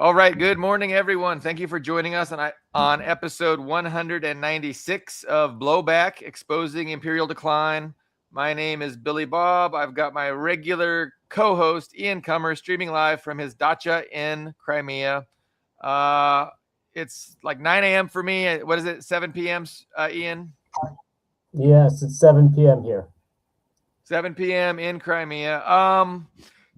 All right. Good morning, everyone. Thank you for joining us on episode 196 of Blowback, Exposing Imperial Decline. My name is Billy Bob. I've got my regular co-host, Ian Kummer, streaming live from his dacha in Crimea. It's like 9 a.m. for me. What is it, 7 p.m., Ian? Yes, it's 7 p.m. here. 7 p.m. in Crimea.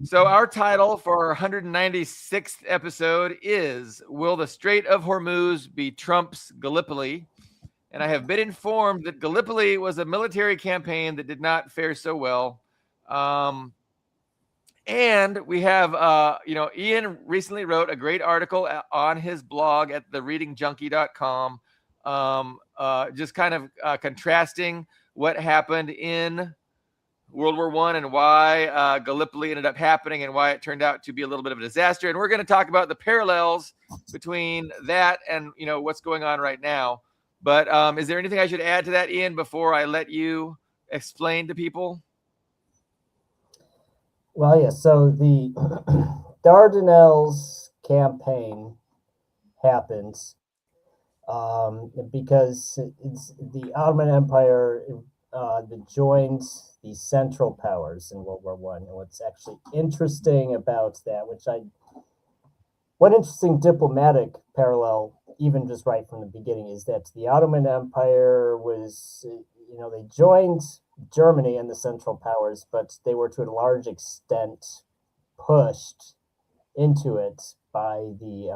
So our title for our 196th episode is Will the Strait of Hormuz be Trump's Gallipoli? And I have been informed that Gallipoli was a military campaign that did not fare so well. And we have, Ian recently wrote a great article on his blog at thereadingjunkie.com, just kind of contrasting what happened in World War I and why Gallipoli ended up happening and why it turned out to be a little bit of a disaster. And we're going to talk about the parallels between that and, what's going on right now. But is there anything I should add to that, Ian, before I let you explain to people? Well, yes. So the Dardanelles campaign happens because it's the Ottoman Empire that joined the Central Powers in World War I. And what's actually interesting about that, one interesting diplomatic parallel, even just right from the beginning, is that the Ottoman Empire was, they joined Germany and the Central Powers, but they were to a large extent pushed into it by the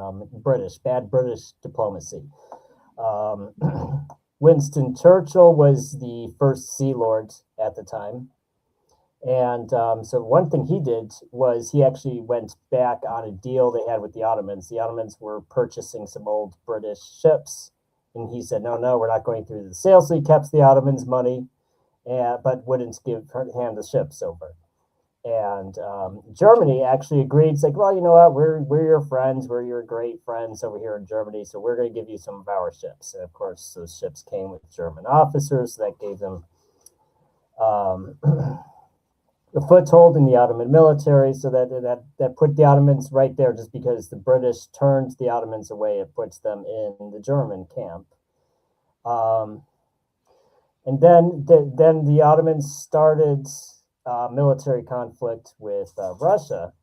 bad British diplomacy. Winston Churchill was the first Sea Lord at the time. And so one thing he did was he actually went back on a deal they had with the Ottomans. The Ottomans were purchasing some old British ships. And he said, no, we're not going through the sale. So he kept the Ottomans' money, but wouldn't hand the ships over. And Germany actually agreed. It's like, well, you know what? We're your friends. We're your great friends over here in Germany. So we're going to give you some of our ships. And of course, those ships came with German officers. So that gave them a foothold in the Ottoman military. So that put the Ottomans right there. Just because the British turned the Ottomans away, it puts them in the German camp. And then the Ottomans started military conflict with Russia.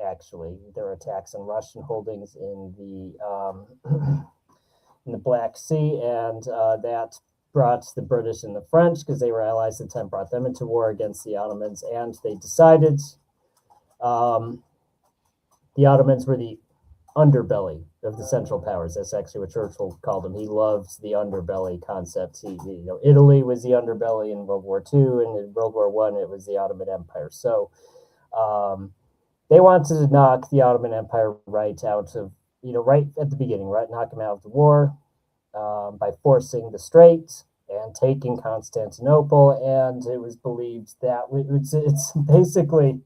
Actually, there were attacks on Russian holdings in the Black Sea, and that brought the British and the French, because they were allies at the time, brought them into war against the Ottomans, and they decided the Ottomans were the underbelly of the Central Powers. That's actually what Churchill called them. He loved the underbelly concept. Italy was the underbelly in World War II, and in World War I, it was the Ottoman Empire. So they wanted to knock the Ottoman Empire right out of, right at the beginning, right, knock them out of the war by forcing the Strait and taking Constantinople. And it was believed that it's basically,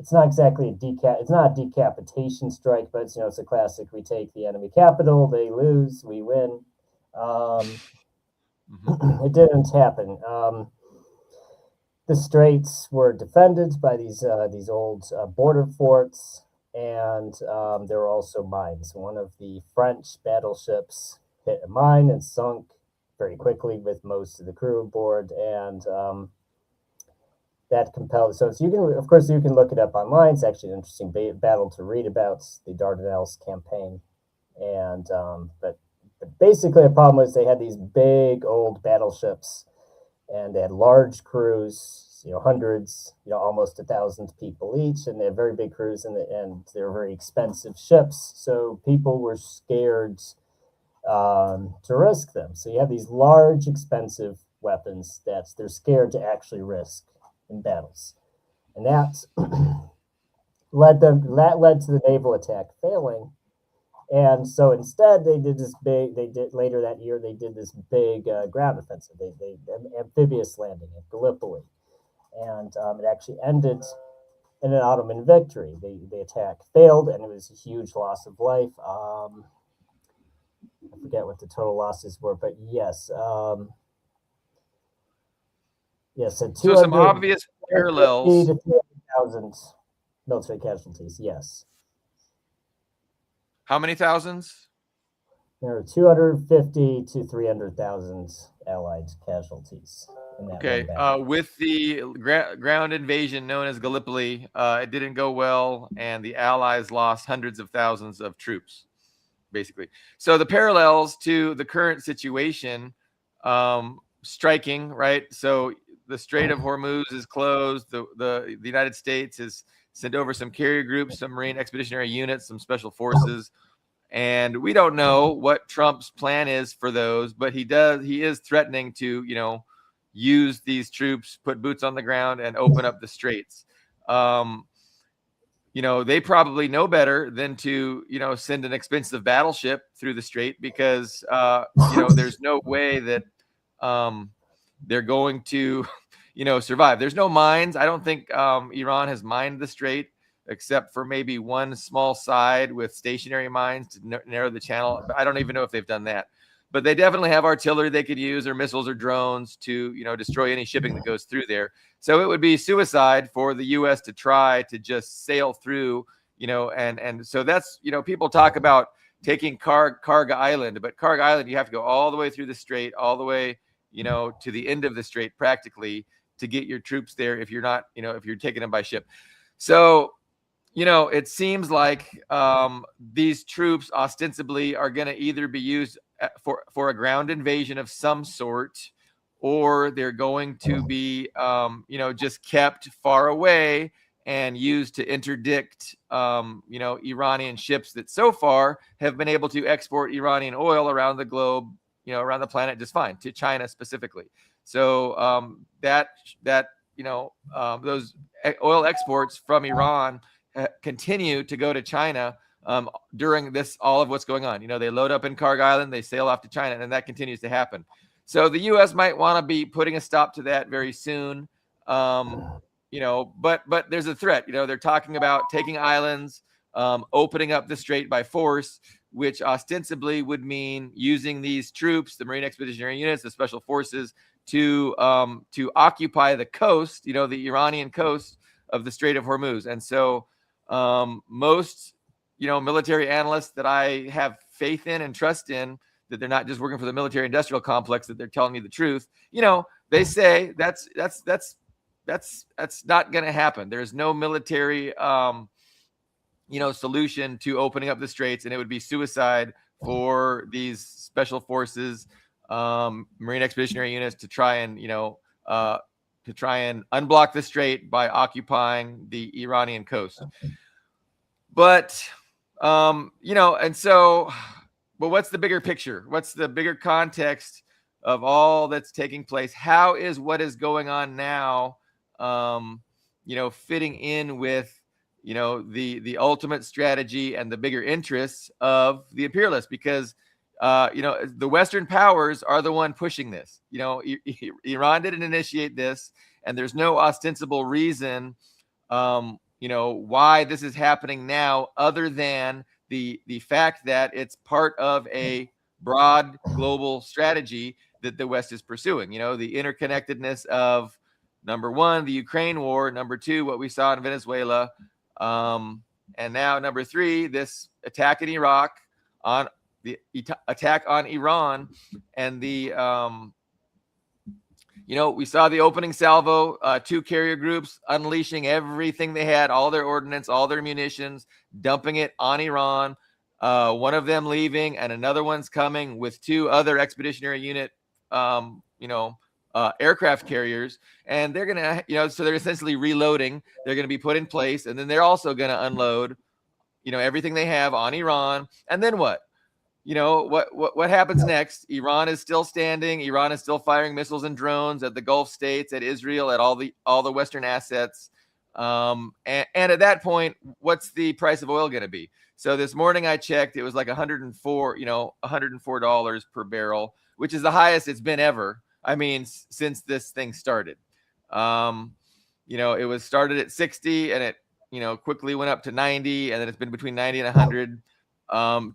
it's not exactly it's not a decapitation strike, but it's a classic. We take the enemy capital, they lose, we win. It didn't happen. The straits were defended by these old border forts, and there were also mines. One of the French battleships hit a mine and sunk very quickly with most of the crew aboard, and that compelled. So you can look it up online. It's actually an interesting battle to read about, the Dardanelles campaign. And but basically the problem was they had these big old battleships, and they had large crews, hundreds, almost 1,000 people each, and they had very big crews, and they were very expensive ships. So people were scared to risk them. So you have these large, expensive weapons that they're scared to actually risk in battles, and that led to the naval attack failing. And so instead, later that year they did this big ground offensive. They amphibious landing at Gallipoli, and it actually ended in an Ottoman victory. The attack failed, and it was a huge loss of life. I forget what the total losses were, but yes. Yes, so some obvious parallels. 3,000 military casualties, yes. How many thousands? There are 250 to 300,000 Allied casualties in that Okay, one battle. with the ground invasion known as Gallipoli, it didn't go well, and the Allies lost hundreds of thousands of troops, basically. So the parallels to the current situation, striking, right? So the Strait of Hormuz is closed. The United States has sent over some carrier groups, some Marine Expeditionary Units, some special forces. And we don't know what Trump's plan is for those, but he is threatening to, use these troops, put boots on the ground, and open up the straits. They probably know better than to, send an expensive battleship through the strait, because, there's no way that they're going to, survive. There's no mines. I don't think Iran has mined the strait, except for maybe one small side with stationary mines to narrow the channel. I don't even know if they've done that. But they definitely have artillery they could use, or missiles or drones to, destroy any shipping that goes through there. So it would be suicide for the U.S. to try to just sail through, and so that's, people talk about taking Karga Island, but Karga Island, you have to go all the way through the strait, all the way, to the end of the strait practically, to get your troops there if you're not, if you're taking them by ship. So, it seems like these troops ostensibly are going to either be used for a ground invasion of some sort, or they're going to be, just kept far away and used to interdict, Iranian ships that so far have been able to export Iranian oil around the globe, around the planet just fine, to China specifically. So those oil exports from Iran continue to go to China during all of what's going on. They load up in Karg Island, they sail off to China, and that continues to happen. So the U.S. might want to be putting a stop to that very soon. But there's a threat. They're talking about taking islands, opening up the strait by force, which ostensibly would mean using these troops, the Marine Expeditionary Units, the special forces, to occupy the coast, the Iranian coast of the Strait of Hormuz. And so most, military analysts that I have faith in and trust in, that they're not just working for the military industrial complex, that they're telling me the truth, they say that's not going to happen. There's no military, solution to opening up the straits, and it would be suicide for these special forces, Marine Expeditionary Units, to try and unblock the strait by occupying the Iranian coast. But but what's the bigger picture? What's the bigger context of all that's taking place? How is what is going on now, fitting in with, the ultimate strategy and the bigger interests of the imperialists? Because, the Western powers are the one pushing this. Iran didn't initiate this, and there's no ostensible reason, why this is happening now, other than the fact that it's part of a broad global strategy that the West is pursuing. The interconnectedness of, number one, the Ukraine war, number two, what we saw in Venezuela, and now number three, this attack in Iraq, on the attack on Iran, and the we saw the opening salvo, two carrier groups unleashing everything they had, all their ordnance, all their munitions, dumping it on Iran. One of them leaving, and another one's coming with two other Expeditionary Unit, aircraft carriers, and they're gonna, so they're essentially reloading. They're gonna be put in place, and then they're also gonna unload, everything they have on Iran. And then what? What happens next? Iran is still standing. Iran is still firing missiles and drones at the Gulf states, at Israel, at all the Western assets. And at that point, what's the price of oil going to be? So this morning I checked, it was like $104 per barrel, which is the highest it's been ever. I mean, since this thing started. It was started at 60, and it, quickly went up to 90, and then it's been between 90 and 100.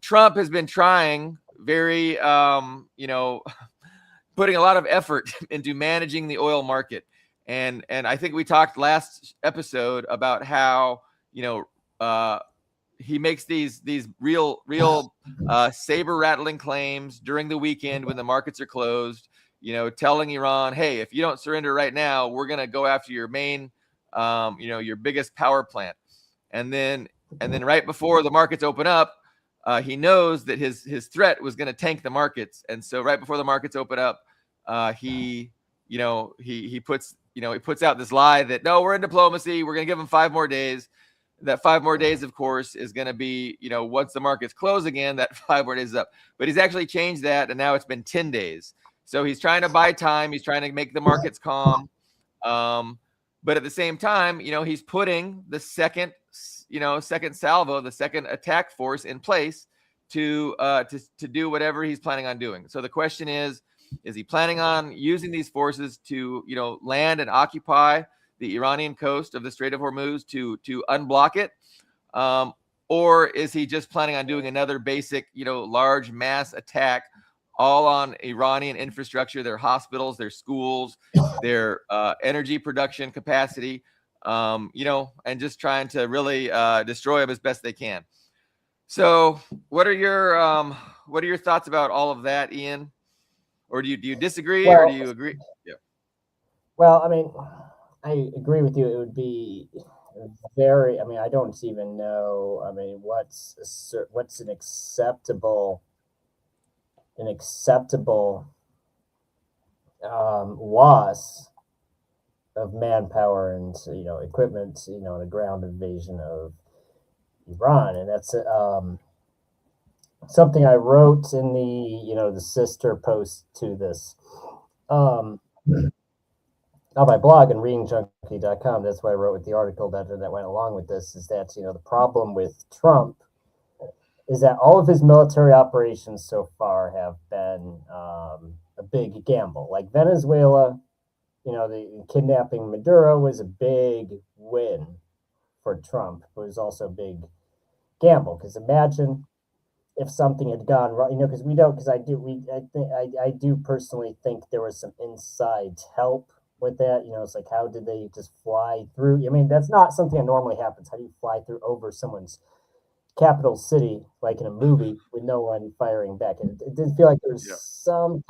Trump has been trying very, putting a lot of effort into managing the oil market. And I think we talked last episode about how, he makes these real saber rattling claims during the weekend when the markets are closed, telling Iran, hey, if you don't surrender right now, we're going to go after your main, your biggest power plant. And then right before the markets open up, he knows that his threat was going to tank the markets. And so right before the markets open up, he puts out this lie that, no, we're in diplomacy. We're going to give them 5 more days. That 5 more days, of course, is going to be, once the markets close again, that 5 more days is up. But he's actually changed that, and now it's been 10 days. So he's trying to buy time. He's trying to make the markets calm. But at the same time, he's putting the second salvo, the second attack force in place to do whatever he's planning on doing. So the question is he planning on using these forces to, land and occupy the Iranian coast of the Strait of Hormuz to unblock it? Or is he just planning on doing another basic, large mass attack all on Iranian infrastructure, their hospitals, their schools, their energy production capacity, and just trying to really destroy them as best they can? So what are your thoughts about all of that, Ian? Or do you disagree, or do you agree? Yeah. Well, I mean, I agree with you. It would be very. I mean, I don't even know. I mean, what's an acceptable loss of manpower and equipment, in a ground invasion of Iran, and that's something I wrote in the sister post to this. On my blog and readingjunkie.com, that's why I wrote with the article that went along with this, is that, the problem with Trump is that all of his military operations so far have been a big gamble. Like Venezuela, the kidnapping Maduro was a big win for Trump, but it was also a big gamble. Because imagine if something had gone wrong, because I do personally think there was some inside help with that. It's like, how did they just fly through? I mean, that's not something that normally happens. How do you fly through over someone's capital city, like in a movie, with no one firing back? And it did feel like there was some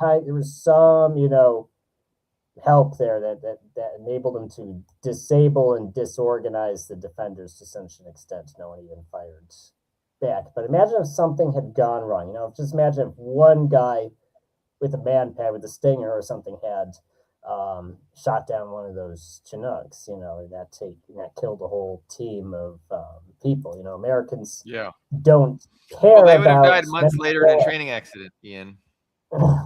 help there that enabled them to disable and disorganize the defenders to such an extent no one even fired back. But imagine if something had gone wrong. Just imagine if one guy with a manpad, with a Stinger or something, had shot down one of those Chinooks, and that killed a whole team of people. Americans don't care about. They would have died months later in a training accident, Ian.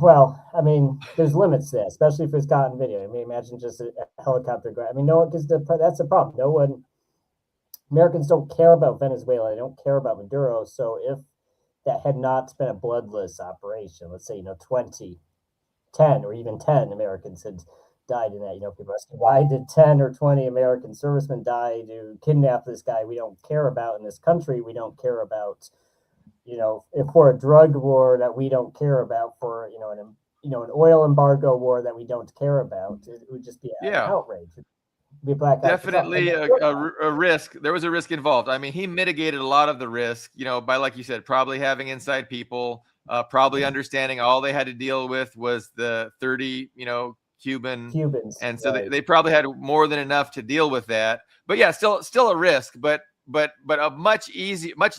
Well, I mean, there's limits to that, especially if it's caught in video. I mean, imagine just a helicopter. I mean, no one, because that's the problem. Americans don't care about Venezuela. They don't care about Maduro. So if that had not been a bloodless operation, let's say, 10 or even 10 Americans had died in that, people ask, why did 10 or 20 American servicemen die to kidnap this guy we don't care about in this country? We don't care about, if for a drug war that we don't care about, for, an oil embargo war that we don't care about, it would just be an outrage. Be black. Definitely a risk. There was a risk involved. I mean, he mitigated a lot of the risk, by, like you said, probably having inside people, probably understanding all they had to deal with was the 30, Cubans. And so they probably had more than enough to deal with that. But yeah, still a risk, but a much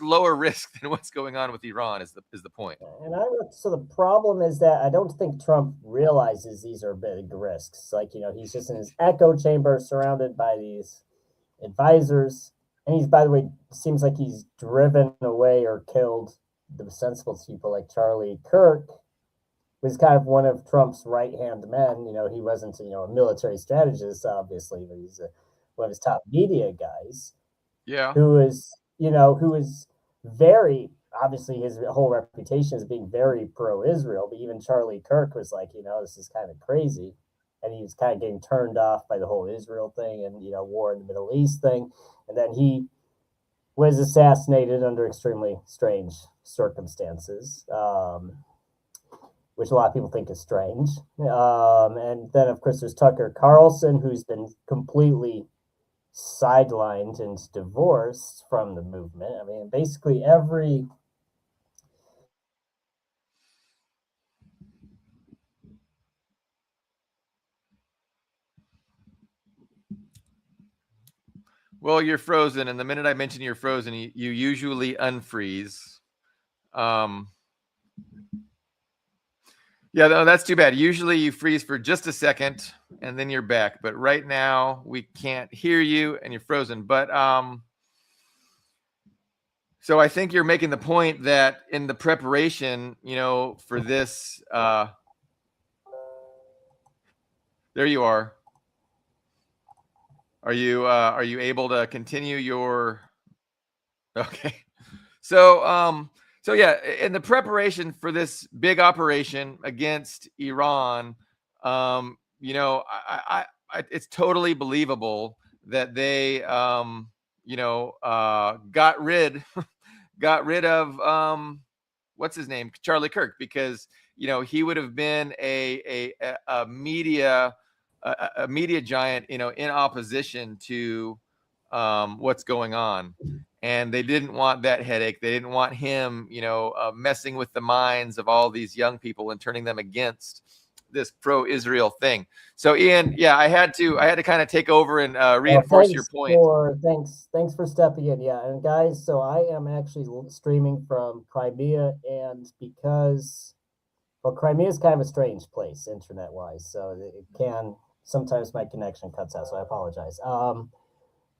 lower risk than what's going on with Iran is the point. And so the problem is that I don't think Trump realizes these are big risks. Like, he's just in his echo chamber surrounded by these advisors. And he's, by the way, seems like he's driven away or killed the sensible people like Charlie Kirk, was kind of one of Trump's right-hand men. He wasn't, a military strategist, obviously, but he's one of his top media guys. Yeah. Who is very, obviously his whole reputation is being very pro-Israel, but even Charlie Kirk was like, this is kind of crazy. And he was kind of getting turned off by the whole Israel thing and, war in the Middle East thing. And then he was assassinated under extremely strange circumstances, which a lot of people think is strange. And then, of course, there's Tucker Carlson, who's been completely sidelined and divorced from the movement. I mean, basically every Well, you're frozen, and the minute I mention you're frozen, you usually unfreeze. Yeah, no, that's too bad. Usually you freeze for just a second and then you're back. But right now we can't hear you and you're frozen. But so I think you're making the point that in the preparation, for this, there you are. Are you able to continue your? Okay. So yeah, in the preparation for this big operation against Iran, it's totally believable that they, got rid of what's his name, Charlie Kirk, because he would have been a media giant, in opposition to what's going on. And they didn't want that headache. They didn't want him, messing with the minds of all these young people and turning them against this pro-Israel thing. So, Ian, yeah, I had to kind of take over and reinforce your point. Thanks for stepping in. Yeah, and guys, so I am actually streaming from Crimea, and because Crimea is kind of a strange place internet-wise, so it can sometimes my connection cuts out. So I apologize. But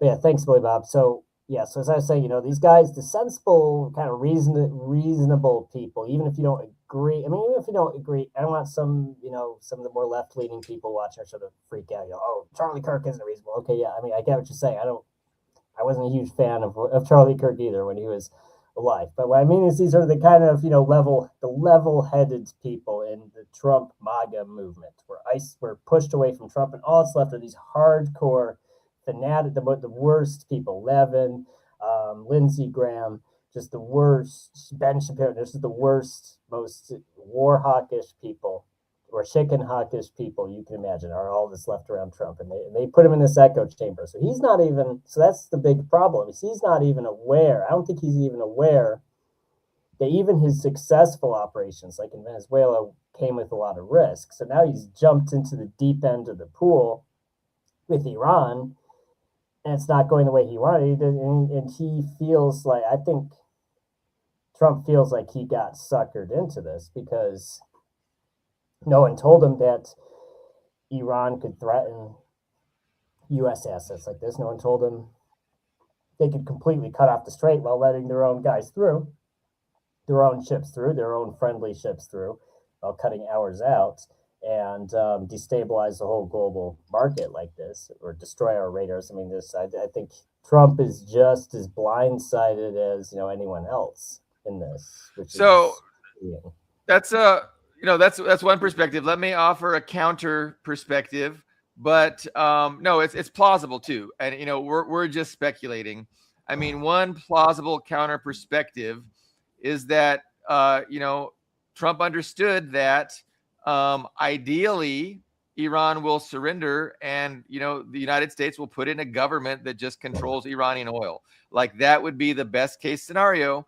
yeah, thanks, Billy Bob. So yeah, so as I was saying, these guys, the sensible, kind of reasonable people, even if you don't agree. I mean, even if you don't agree, I don't want some of the more left-leaning people watching sort of freak out. Oh, Charlie Kirk isn't reasonable. Okay, yeah, I mean, I get what you're saying. I wasn't a huge fan of Charlie Kirk either when he was alive. But what I mean is these are the kind of level-headed people in the Trump MAGA movement. We're pushed away from Trump, and all that's left are these hardcore fanatic, the worst people. Levin, Lindsey Graham, just the worst. Ben Shapiro, this is the worst, most war hawkish people, or chicken hawkish people you can imagine, are all that's left around Trump, and they put him in this echo chamber. So he's not even. So that's the big problem. Is he's not even aware. I don't think he's even aware that even his successful operations, like in Venezuela, came with a lot of risk. So now he's jumped into the deep end of the pool with Iran, and it's not going the way he wanted. And he feels like, I think Trump feels like he got suckered into this because no one told him that Iran could threaten U.S. assets like this. No one told him they could completely cut off the strait while letting their own guys through, their own ships through, their own friendly ships through, while cutting ours out, and destabilize the whole global market like this, or destroy our radars. I mean, I think Trump is just as blindsided as anyone else in this. That's that's one perspective. Let me offer a counter perspective, but no, it's plausible too, and we're just speculating. I mean, one plausible counter perspective is that Trump understood that ideally Iran will surrender, and the United States will put in a government that just controls Iranian oil. Like, that would be the best case scenario,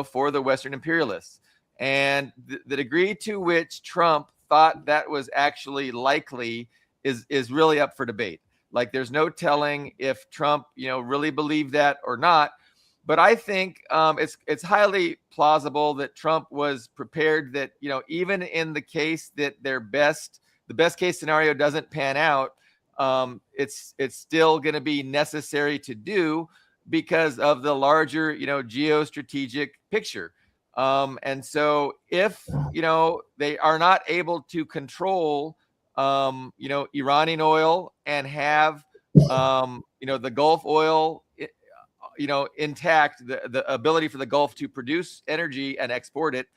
for the Western imperialists. And the degree to which Trump thought that was actually likely is really up for debate. Like, there's no telling if Trump, really believed that or not. But I think it's highly plausible that Trump was prepared that, even in the case that the best case scenario doesn't pan out, it's still going to be necessary to do because of the larger, geostrategic picture. And so if, they are not able to control, Iranian oil and have, the Gulf oil, intact, the ability for the Gulf to produce energy and export it,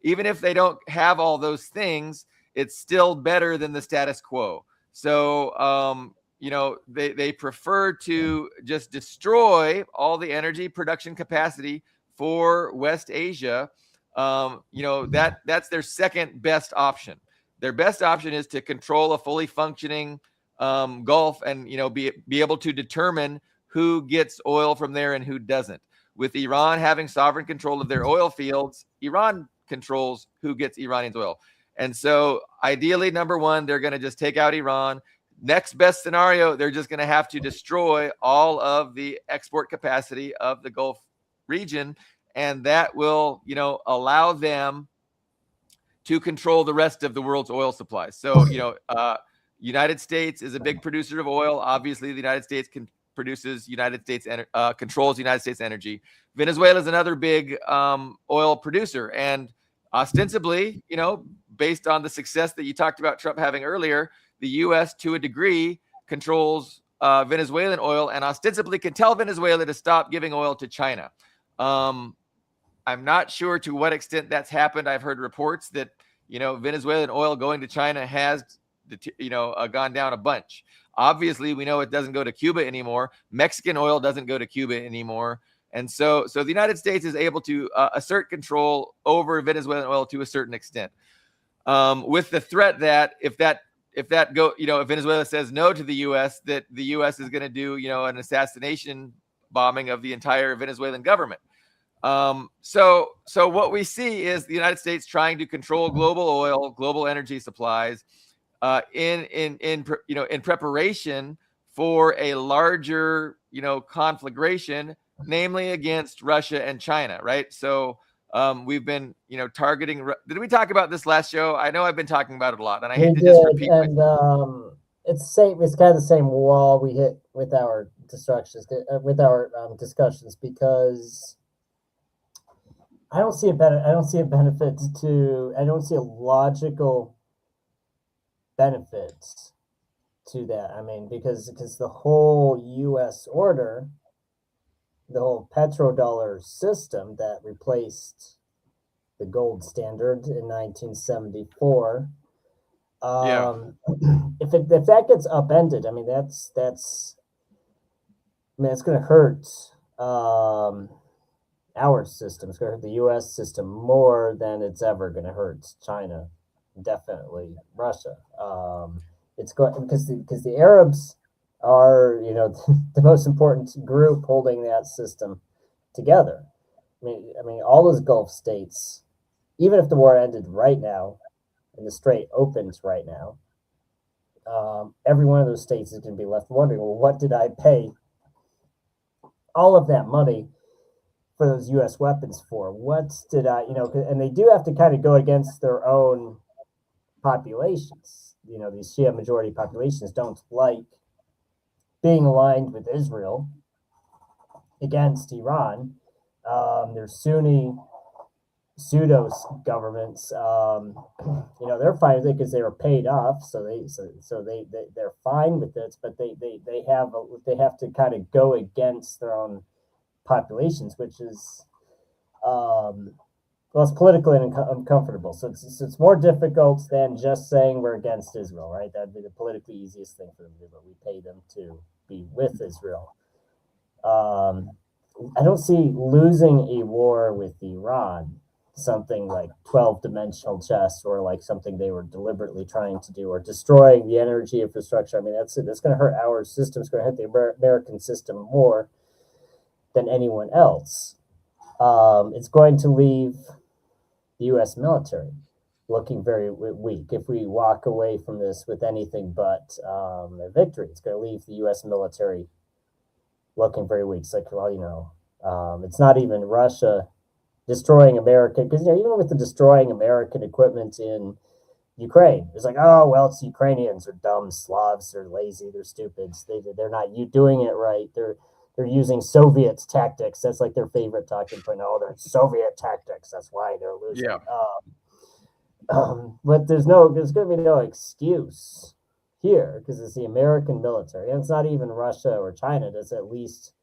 even if they don't have all those things, it's still better than the status quo. So, they prefer to just destroy all the energy production capacity for West Asia. That's their second best option. Their best option is to control a fully functioning Gulf and, be able to determine who gets oil from there and who doesn't. With Iran having sovereign control of their oil fields, Iran controls who gets Iranians oil. And so ideally, number one, they're going to just take out Iran. Next best scenario, they're just going to have to destroy all of the export capacity of the Gulf region. And that will, allow them to control the rest of the world's oil supplies. So, United States is a big producer of oil. Obviously, the United States controls United States energy. Venezuela is another big oil producer, and ostensibly, based on the success that you talked about Trump having earlier, the U.S. to a degree controls Venezuelan oil and ostensibly can tell Venezuela to stop giving oil to China. I'm not sure to what extent that's happened. I've heard reports that, Venezuelan oil going to China has, gone down a bunch. Obviously, we know it doesn't go to Cuba anymore. Mexican oil doesn't go to Cuba anymore. And so the United States is able to assert control over Venezuelan oil to a certain extent. With the threat that if Venezuela says no to the U.S., that the U.S. is going to do, an assassination bombing of the entire Venezuelan government. So what we see is the United States trying to control global oil, global energy supplies, in preparation for a larger, conflagration, namely against Russia and China, right? So we've been, targeting. Did we talk about this last show? I know I've been talking about it a lot, and I hate to just repeat. And it's same. It's kind of the same wall we hit with our discussions, because I don't see a logical benefit to that. I mean, because the whole U.S. order, the whole petrodollar system that replaced the gold standard in 1974. If that gets upended, I mean, it's going to hurt our system. It's going to hurt the U.S. system more than it's ever going to hurt China, definitely Russia. It's going because the Arabs are, the most important group holding that system together. I mean, all those Gulf states, even if the war ended right now and the Strait opens right now, every one of those states is going to be left wondering, well, what did I pay all of that money for those U.S. weapons for? What did I, and they do have to kind of go against their own populations. These Shia majority populations don't like being aligned with Israel against Iran. There's Sunni pseudo governments. They're fine with it because they were paid off, so they're fine with it. But they have to kind of go against their own populations, which is it's politically uncomfortable. So it's more difficult than just saying we're against Israel, right? That'd be the politically easiest thing for them to do, but we pay them to be with Israel. I don't see losing a war with Iran something like 12-dimensional chess, or like something they were deliberately trying to do, or destroying the energy infrastructure. I mean, that's going to hurt our system. It's going to hurt the American system more than anyone else. It's going to leave the U.S. military looking very weak. If we walk away from this with anything but a victory, it's going to leave the U.S. military looking very weak. It's like, it's not even Russia destroying American, because even with the destroying American equipment in Ukraine, it's like, oh well, it's Ukrainians are dumb Slavs, they're lazy, they're stupid, they're not doing it right. They're using Soviet tactics. That's like their favorite talking point. Oh, they're Soviet tactics. That's why they're losing. Yeah. But there's going to be no excuse here, because it's the American military, and it's not even Russia or China that's at least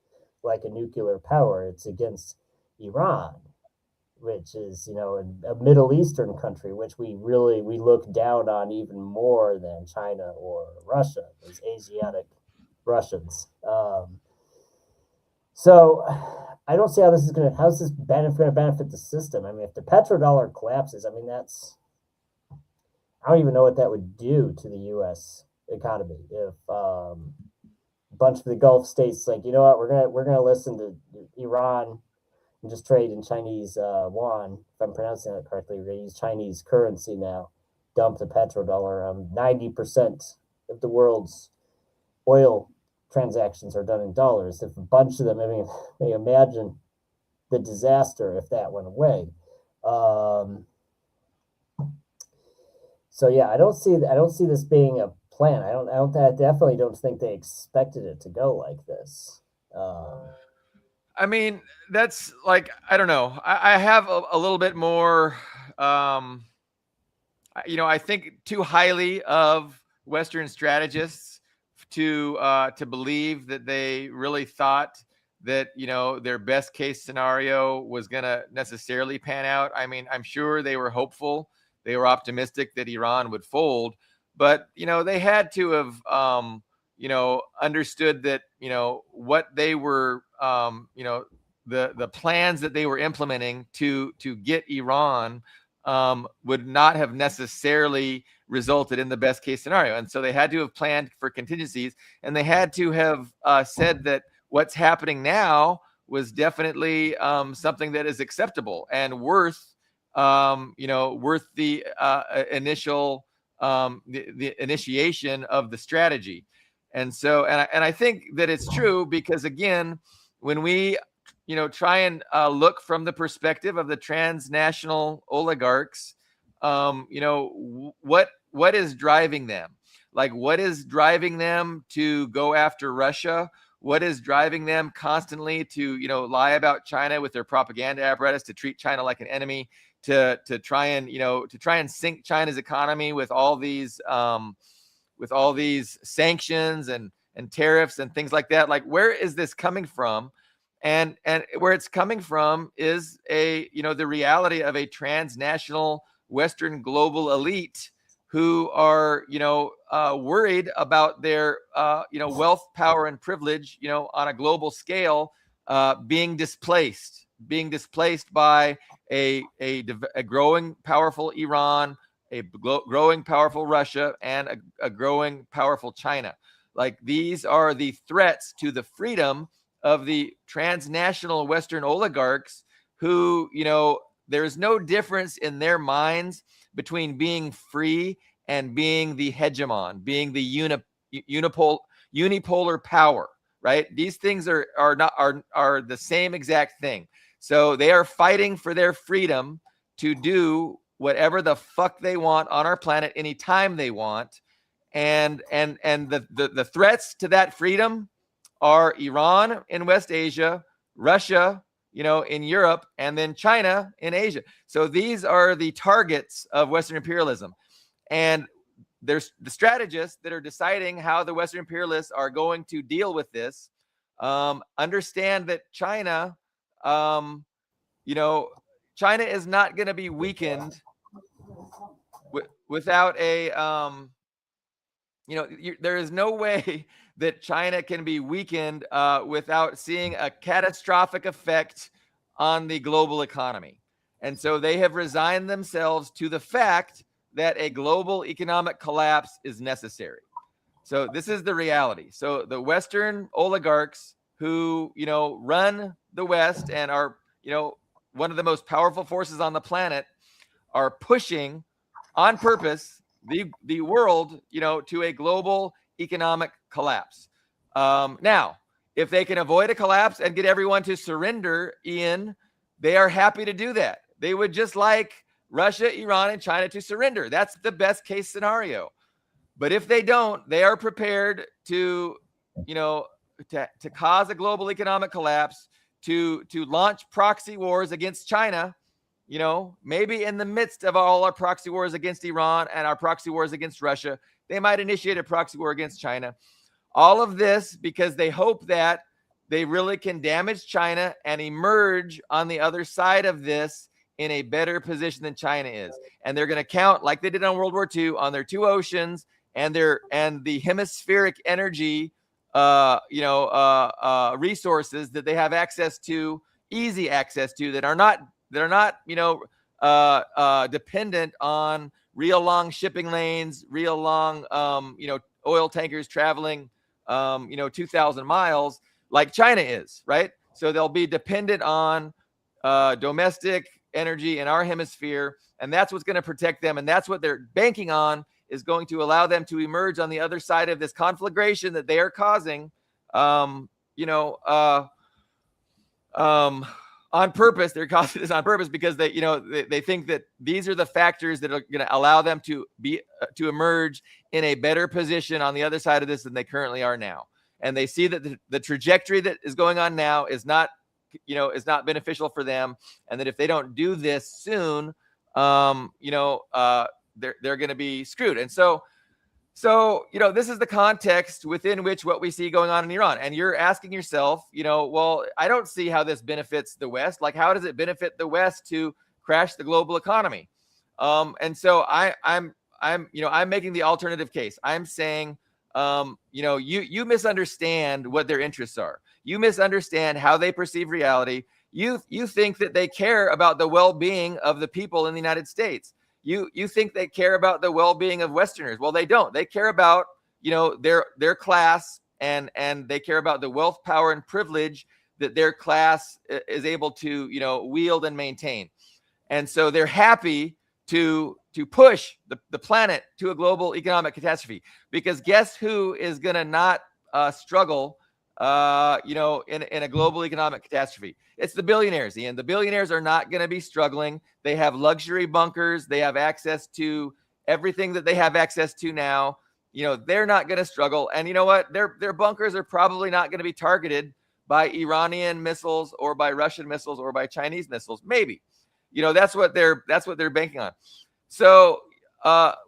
like a nuclear power. It's against Iran, which is, a Middle Eastern country, which we look down on even more than China or Russia, these Asiatic Russians. So I don't see how's this going to benefit the system. I mean, if the petrodollar collapses, I mean, I don't even know what that would do to the U.S. economy. If bunch of the Gulf states like, you know what, we're gonna listen to Iran and just trade in Chinese yuan. If I'm pronouncing that correctly, we're gonna use Chinese currency now. Dump the petrodollar. 90% of the world's oil transactions are done in dollars. If a bunch of them, I mean, imagine the disaster if that went away. So yeah, I don't see this being a plan. I definitely don't think they expected it to go like this. I mean, that's like, I don't know. I have a little bit more, I think too highly of Western strategists to believe that they really thought that, their best case scenario was going to necessarily pan out. I mean, I'm sure they were hopeful. They were optimistic that Iran would fold, but, they had to have, understood that, what they were, the plans that they were implementing to get Iran would not have necessarily resulted in the best case scenario. And so they had to have planned for contingencies, and they had to have said that what's happening now was definitely something that is acceptable and worth the initial the initiation of the strategy. And so, and I think that it's true because, again, when we try and look from the perspective of the transnational oligarchs, what is driving them? Like, what is driving them to go after Russia? What is driving them constantly to, lie about China with their propaganda apparatus, to treat China like an enemy, to try and sink China's economy with all these sanctions and tariffs and things like that? Like, where is this coming from? And where it's coming from is the reality of a transnational Western global elite who are, worried about their, wealth, power, and privilege, on a global scale, being displaced by a growing powerful Iran, a growing powerful Russia, and a growing powerful China. Like, these are the threats to the freedom of the transnational Western oligarchs who, there is no difference in their minds between being free and being the hegemon, being the unipolar power, right? These things are the same exact thing. So they are fighting for their freedom to do whatever the fuck they want on our planet anytime they want. And the threats to that freedom are Iran in West Asia, Russia, in Europe, and then China in Asia. So these are the targets of Western imperialism. And there's the strategists that are deciding how the Western imperialists are going to deal with this. Understand that China, China is not going to be weakened without a, there is no way that China can be weakened without seeing a catastrophic effect on the global economy. And so they have resigned themselves to the fact that a global economic collapse is necessary. So this is the reality. So the Western oligarchs who, run the West and are, one of the most powerful forces on the planet, are pushing on purpose the world, to a global economic collapse. Now, if they can avoid a collapse and get everyone to surrender, Ian, they are happy to do that. They would just like Russia, Iran, and China to surrender. That's the best case scenario. But if they don't, they are prepared to, to cause a global economic collapse, to launch proxy wars against China, maybe in the midst of all our proxy wars against Iran and our proxy wars against Russia, they might initiate a proxy war against China. All of this because they hope that they really can damage China and emerge on the other side of this in a better position than China is. And they're going to count, like they did on World War II, on their two oceans and the hemispheric energy resources that they have access to, easy access to, that are not dependent on real long shipping lanes, real long oil tankers traveling 2,000 miles like China is, right? So they'll be dependent on domestic energy in our hemisphere, and that's what's going to protect them, and that's what they're banking on, is going to allow them to emerge on the other side of this conflagration that they are causing, on purpose. They're causing this on purpose because they think that these are the factors that are going to allow them to emerge in a better position on the other side of this than they currently are now. And they see that the trajectory that is going on now is not beneficial for them, and that if they don't do this soon, they're going to be screwed. And so this is the context within which what we see going on in Iran. And you're asking yourself, well, I don't see how this benefits the West. Like, how does it benefit the West to crash the global economy? And so I'm making the alternative case. I'm saying, you misunderstand what their interests are. You misunderstand how they perceive reality. You think that they care about the well-being of the people in the United States. You think they care about the well-being of Westerners. Well, they don't. They care about, their class, and they care about the wealth, power, and privilege that their class is able to, wield and maintain. And so they're happy to push the planet to a global economic catastrophe, because guess who is going to not struggle, in a global economic catastrophe? It's the billionaires, Ian. The billionaires are not going to be struggling. They have luxury bunkers. They have access to everything that they have access to now. They're not going to struggle. And you know what? Their bunkers are probably not going to be targeted by Iranian missiles or by Russian missiles or by Chinese missiles. Maybe, that's what they're banking on. So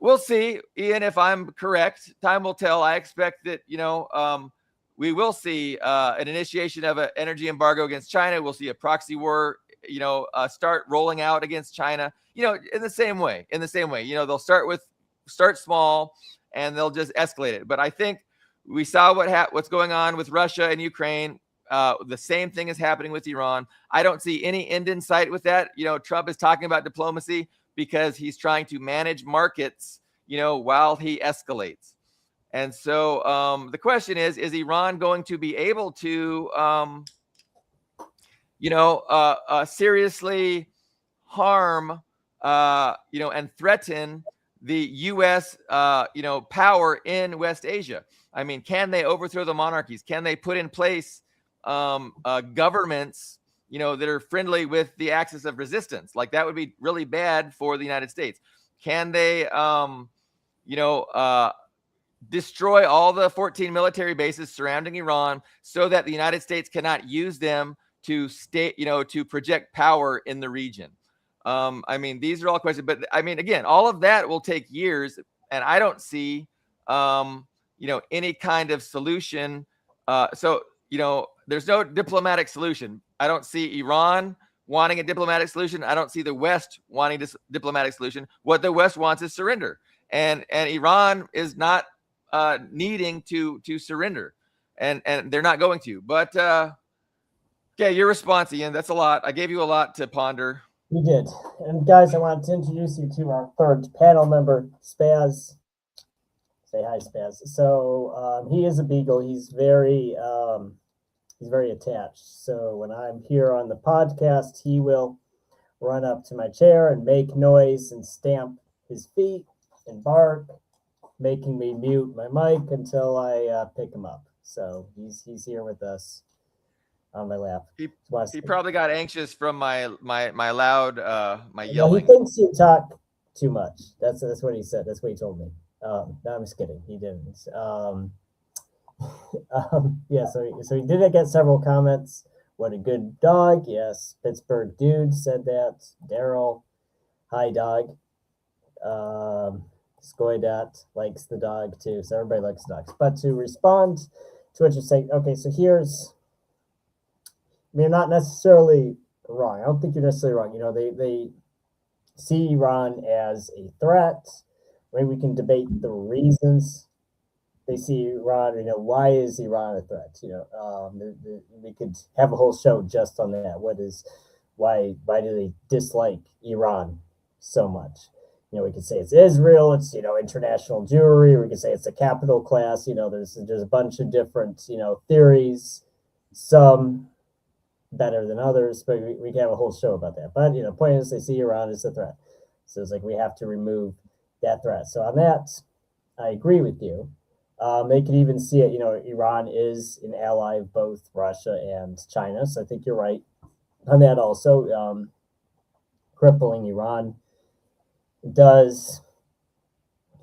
we'll see, Ian, if I'm correct. Time will tell. I expect that, we will see an initiation of an energy embargo against China. We'll see a proxy war, start rolling out against China, in the same way. They'll start small and they'll just escalate it. But I think we saw what's going on with Russia and Ukraine. The same thing is happening with Iran. I don't see any end in sight with that. Trump is talking about diplomacy because he's trying to manage markets, while he escalates. And so the question is Iran going to be able to, seriously harm, and threaten the U.S., power in West Asia? I mean, can they overthrow the monarchies? Can they put in place governments, that are friendly with the axis of resistance? Like, that would be really bad for the United States. Can they, destroy all the 14 military bases surrounding Iran so that the United States cannot use them to to project power in the region? These are all questions, but again, all of that will take years, and I don't see, any kind of solution. There's no diplomatic solution. I don't see Iran wanting a diplomatic solution. I don't see the West wanting this diplomatic solution. What the West wants is surrender, and Iran is not needing to surrender, and they're not going to. But okay, your response, Ian. That's a lot. I gave you a lot to ponder. You did. And guys, I want to introduce you to our third panel member, Spaz. Say hi, Spaz. So he is a beagle. He's very attached. So when I'm here on the podcast, he will run up to my chair and make noise and stamp his feet and bark, making me mute my mic until I pick him up. So he's here with us on my lap. He probably got anxious from my loud my yelling. Well, he thinks you talk too much. That's what he said. That's what he told me. No, I'm just kidding. He didn't. Yeah. So he did get several comments. What a good dog. Yes, Pittsburgh dude said that. Daryl, hi dog. Skoidat likes the dog too. So everybody likes dogs. But to respond to what you're saying, okay, so you're not necessarily wrong. I don't think you're necessarily wrong. They see Iran as a threat. Maybe we can debate the reasons they see Iran. Why is Iran a threat? We could have a whole show just on that. Why do they dislike Iran so much? we could say it's Israel, it's, international Jewry, or we could say it's a capital class. There's a bunch of different, theories, some better than others, but we can have a whole show about that. But, point is, they see Iran as a threat. So it's like we have to remove that threat. So on that, I agree with you. They could even see it, Iran is an ally of both Russia and China. So I think you're right on that also. Crippling Iran does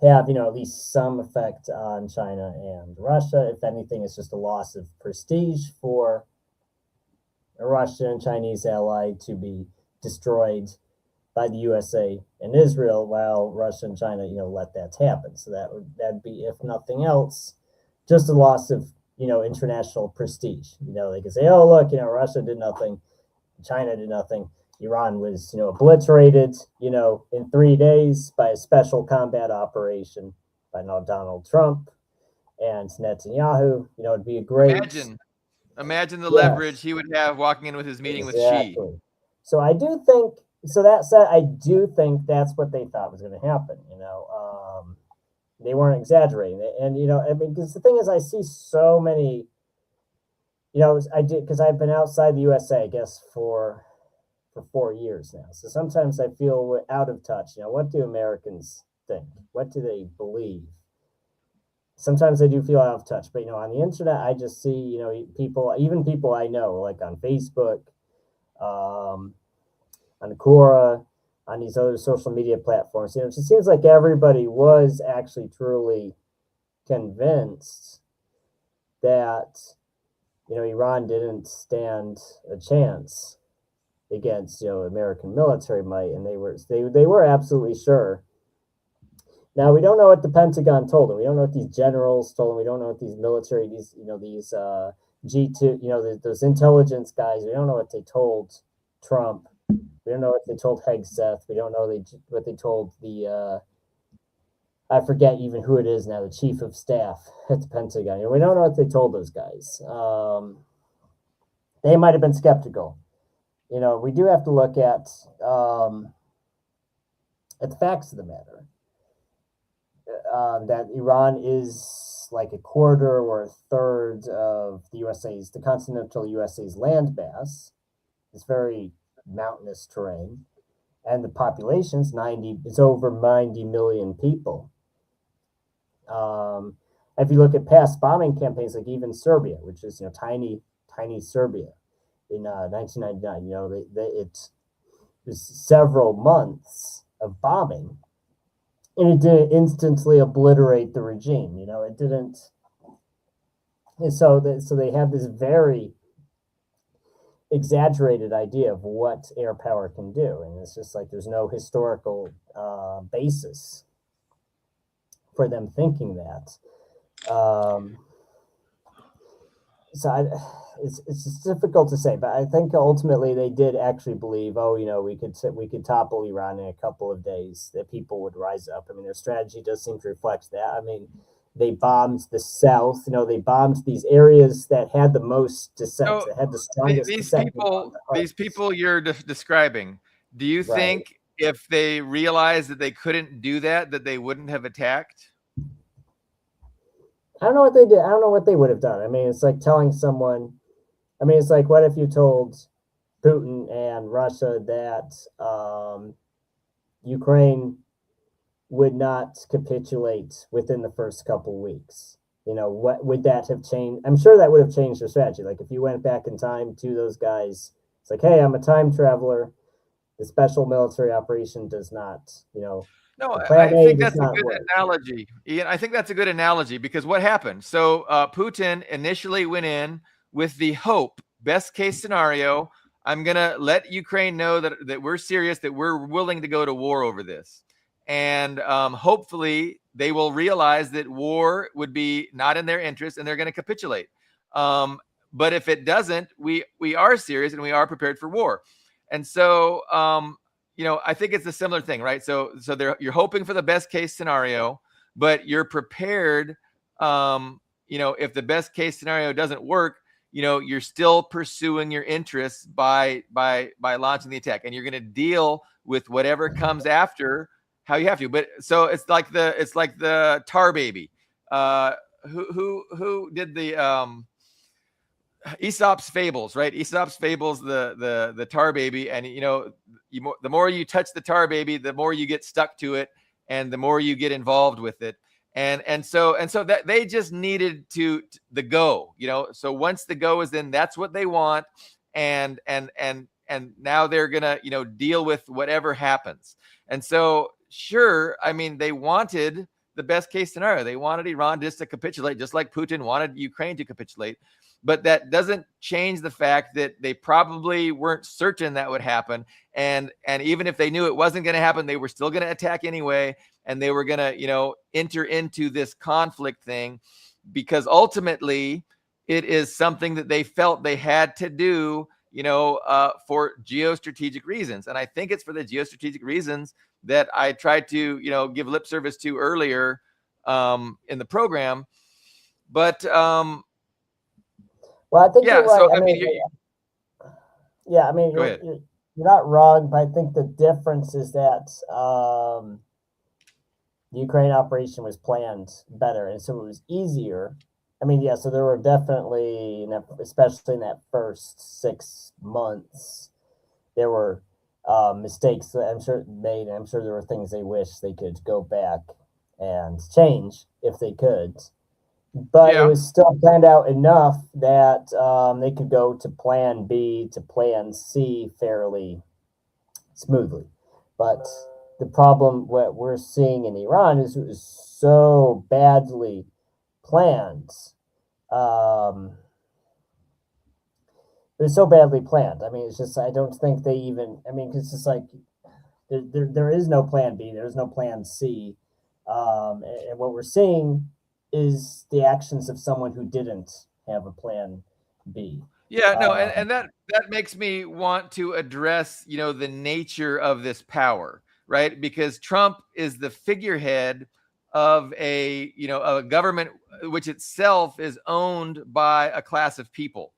have, at least some effect on China and Russia. If anything, it's just a loss of prestige for a Russian and Chinese ally to be destroyed by the USA and Israel, while Russia and China, let that happen. So that'd be, if nothing else, just a loss of, international prestige. They could say, oh, look, Russia did nothing, China did nothing. Iran was, obliterated, in 3 days by a special combat operation by Donald Trump and Netanyahu. It'd be a great... Imagine the leverage he would have walking in with his meeting with Xi. So I do think, that said, I do think that's what they thought was going to happen. They weren't exaggerating it. And, because the thing is, I see so many, because I've been outside the USA, I guess, for 4 years now. So sometimes I feel out of touch. What do Americans think? What do they believe? Sometimes I do feel out of touch, but on the internet, I just see, people, even people I know, like on Facebook, on Quora, on these other social media platforms. It just seems like everybody was actually truly convinced that, Iran didn't stand a chance against, American military might, and they were absolutely sure. Now, we don't know what the Pentagon told them. We don't know what these generals told them. We don't know what these military, these G2, those intelligence guys, we don't know what they told Trump. We don't know what they told Hegseth. We don't know what they told the, I forget even who it is now, the chief of staff at the Pentagon. We don't know what they told those guys. They might have been skeptical. We do have to look at the facts of the matter. That Iran is like a quarter or a third of the continental USA's land mass. It's very mountainous terrain, and the population's it's over 90 million people. If you look at past bombing campaigns, like even Serbia, which is tiny Serbia, in 1999, it was several months of bombing, and it didn't instantly obliterate the regime. It didn't. And so they have this very exaggerated idea of what air power can do, and it's just like there's no historical basis for them thinking that. It's just difficult to say, but I think ultimately they did actually believe, we could topple Iran in a couple of days, that people would rise up. I mean, their strategy does seem to reflect that. I mean, they bombed the south. They bombed these areas that had the most dissent, that had the strongest dissent. These people you're describing, do you think if they realized that they couldn't do that they wouldn't have attacked? I don't know what they did. I don't know what they would have done. I mean, it's like telling someone, it's like, what if you told Putin and Russia that Ukraine would not capitulate within the first couple weeks? What would that have changed? I'm sure that would have changed their strategy. Like if you went back in time to those guys, it's like, hey, I'm a time traveler. The special military operation does not, No, I think that's a good analogy, Ian. I think that's a good analogy because what happened? So Putin initially went in with the hope, best case scenario, I'm going to let Ukraine know that we're serious, that we're willing to go to war over this. And hopefully they will realize that war would be not in their interest and they're going to capitulate. But if it doesn't, we are serious and we are prepared for war. And so, I think it's a similar thing, right? So you're hoping for the best case scenario, but you're prepared. If the best case scenario doesn't work, you're still pursuing your interests by launching the attack, and you're going to deal with whatever comes after how you have to. But so it's like the tar baby. Who did the Aesop's fables, right? Aesop's fables, the tar baby, and the more you touch the tar baby, the more you get stuck to it, and the more you get involved with it. And so that they just needed to the go, so once the go is in, that's what they want. And now they're gonna deal with whatever happens. And so sure, I mean, they wanted the best case scenario. They wanted Iran just to capitulate, just like Putin wanted Ukraine to capitulate. But that doesn't change the fact that they probably weren't certain that would happen. And even if they knew it wasn't going to happen, they were still going to attack anyway. And they were going to, enter into this conflict thing, because ultimately it is something that they felt they had to do, for geostrategic reasons. And I think it's for the geostrategic reasons that I tried to, give lip service to earlier in the program. But well, I think yeah, you're right. so I mean, you're not wrong, but I think the difference is that the Ukraine operation was planned better, and so it was easier. I mean, yeah, so there were definitely, especially in that first 6 months, there were mistakes that I'm sure made. I'm sure there were things they wish they could go back and change if they could. But it was still planned out enough that they could go to plan B to plan C fairly smoothly. But the problem what we're seeing in Iran is it was so badly planned. It was so badly planned. I mean, it's just, I don't think they even, I mean, it's just like there is no plan B, there's no plan C. And what we're seeing is the actions of someone who didn't have a plan B. Yeah, no, and that makes me want to address, the nature of this power, right? Because Trump is the figurehead of a government which itself is owned by a class of people.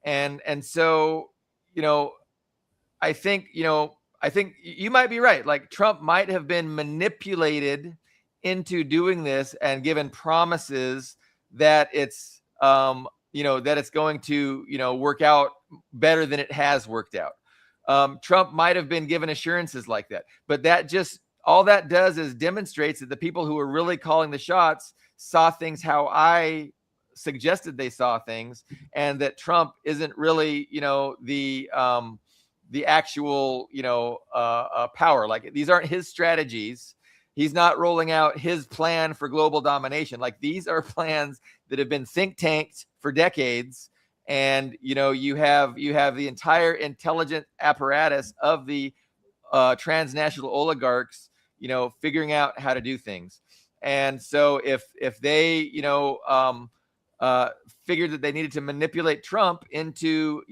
And so, I think you might be right. Like, Trump might have been manipulated into doing this and given promises that it's that it's going to work out better than it has worked out. Trump might have been given assurances like that, but that just, all that does is demonstrates that the people who are really calling the shots saw things how I suggested they saw things, and that Trump isn't really the actual power. Like, these aren't his strategies. He's not rolling out his plan for global domination. Like, these are plans that have been think tanked for decades. And, you have the entire intelligent apparatus of the transnational oligarchs, figuring out how to do things. And so if they, figured that they needed to manipulate Trump into,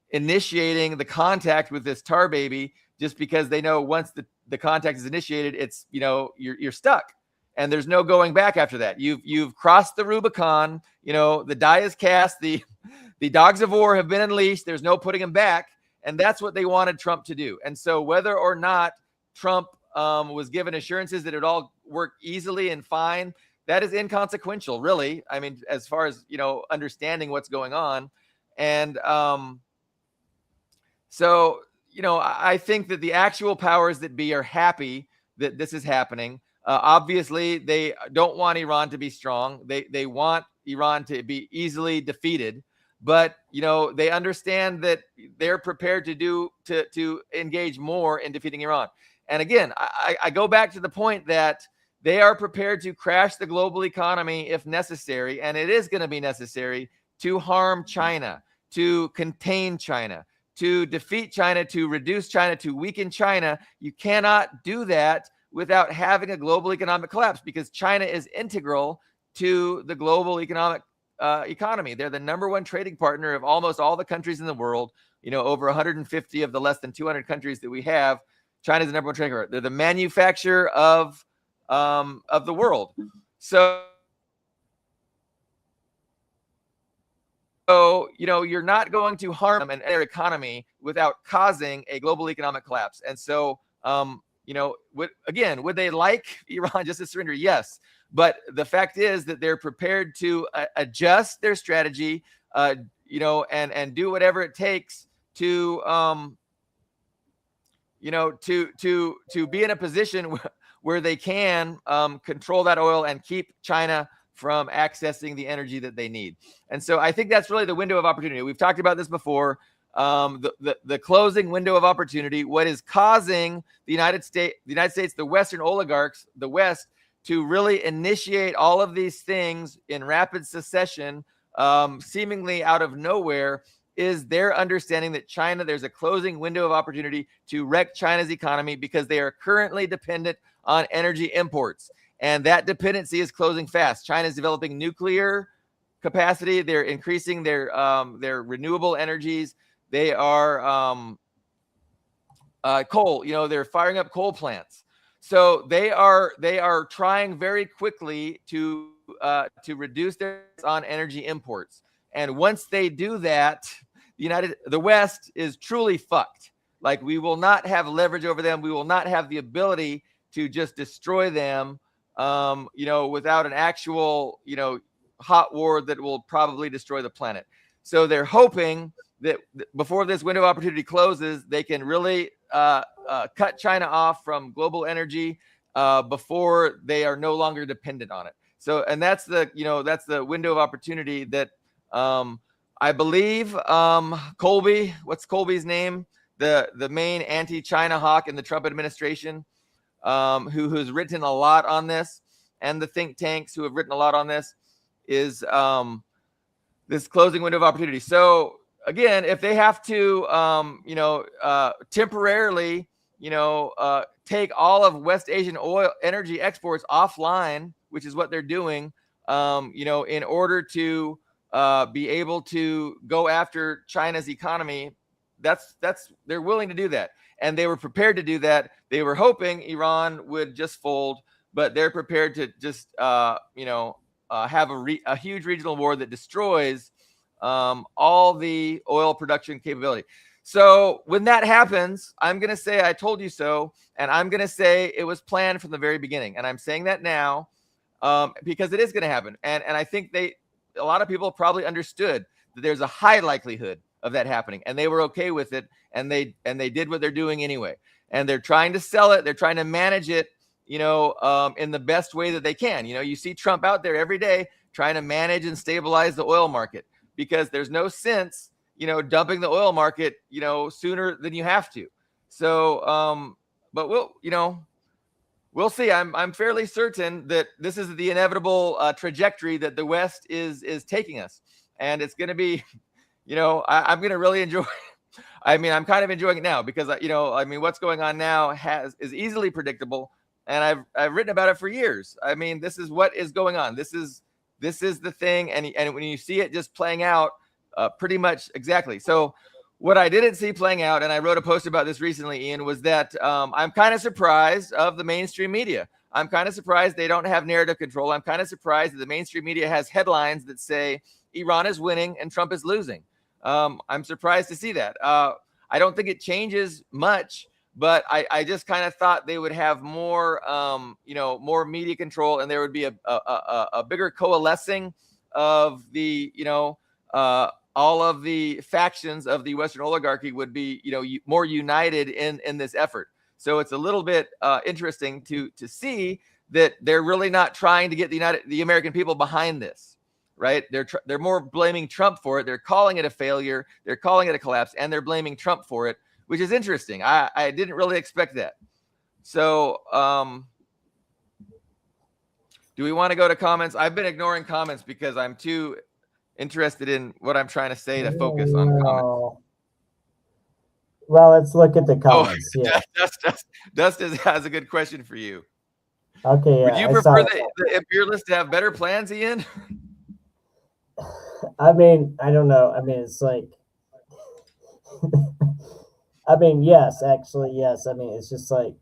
initiating the contact with this tar baby, just because they know once the contact is initiated, it's, you're stuck and there's no going back after that. You've crossed the Rubicon, the die is cast, the dogs of war have been unleashed. There's no putting them back. And that's what they wanted Trump to do. And so whether or not Trump was given assurances that it all work easily and fine, that is inconsequential, really. I mean, as far as, understanding what's going on. And so, I think that the actual powers that be are happy that this is happening. Obviously, they don't want Iran to be strong. They want Iran to be easily defeated. But, they understand that they're prepared to engage more in defeating Iran. And again, I go back to the point that they are prepared to crash the global economy if necessary. And it is going to be necessary to harm China, to contain China, to defeat China, to reduce China, to weaken China. You cannot do that without having a global economic collapse, because China is integral to the global economic economy. They're the number one trading partner of almost all the countries in the world. Over 150 of the less than 200 countries that we have, China is the number one trading partner. They're the manufacturer of the world. So you're not going to harm them and their economy without causing a global economic collapse. And so would they like Iran just to surrender? Yes. But the fact is that they're prepared to adjust their strategy, and do whatever it takes to, to be in a position where they can control that oil and keep China from accessing the energy that they need. And so I think that's really the window of opportunity. We've talked about this before. The closing window of opportunity, what is causing the United States, the Western oligarchs, the West, to really initiate all of these things in rapid succession, seemingly out of nowhere, is their understanding that China, there's a closing window of opportunity to wreck China's economy because they are currently dependent on energy imports. And that dependency is closing fast. China is developing nuclear capacity. They're increasing their renewable energies. They are coal. They're firing up coal plants. So they are trying very quickly to reduce their on energy imports. And once they do that, the West is truly fucked. Like, we will not have leverage over them. We will not have the ability to just destroy them, without an actual, hot war that will probably destroy the planet. So they're hoping that before this window of opportunity closes, they can really cut China off from global energy before they are no longer dependent on it. So, and that's the window of opportunity that I believe Colby, what's Colby's name? The main anti-China hawk in the Trump administration, who's written a lot on this, and the think tanks who have written a lot on this, is this closing window of opportunity. So again, if they have to, temporarily, take all of West Asian oil energy exports offline, which is what they're doing, in order to be able to go after China's economy, they're willing to do that. And they were prepared to do that. They were hoping Iran would just fold, but they're prepared to just, have a huge regional war that destroys all the oil production capability. So when that happens, I'm going to say, I told you so. And I'm going to say it was planned from the very beginning. And I'm saying that now because it is going to happen. And I think a lot of people probably understood that there's a high likelihood of that happening, and they were okay with it. And they did what they're doing anyway. And they're trying to sell it. They're trying to manage it, in the best way that they can. You see Trump out there every day trying to manage and stabilize the oil market, because there's no sense, dumping the oil market, sooner than you have to. So, but we'll see. I'm fairly certain that this is the inevitable trajectory that the West is taking us, and it's going to be, I'm going to really enjoy. I mean, I'm kind of enjoying it now because what's going on now is easily predictable, and I've written about it for years. I mean, this is what is going on. This is the thing, and when you see it just playing out, pretty much exactly. So what I didn't see playing out, and I wrote a post about this recently, Ian, was that I'm kind of surprised of the mainstream media. I'm kind of surprised they don't have narrative control. I'm kind of surprised that the mainstream media has headlines that say Iran is winning and Trump is losing. I'm surprised to see that. I don't think it changes much, but I just kind of thought they would have more, more media control, and there would be a bigger coalescing of the, all of the factions of the Western oligarchy would be, more united in this effort. So it's a little bit interesting to see that they're really not trying to get the American people behind this, right? They're more blaming Trump for it. They're calling it a failure. They're calling it a collapse, and they're blaming Trump for it, which is interesting. I didn't really expect that. So do we want to go to comments? I've been ignoring comments because I'm too interested in what I'm trying to say to focus on comments. Well, let's look at the comments. Yeah. Dustin has a good question for you. Okay. Would you prefer the imperialists to have better plans, Ian? I mean, I don't know. I mean, it's like, I mean, yes, actually, yes. I mean, it's just like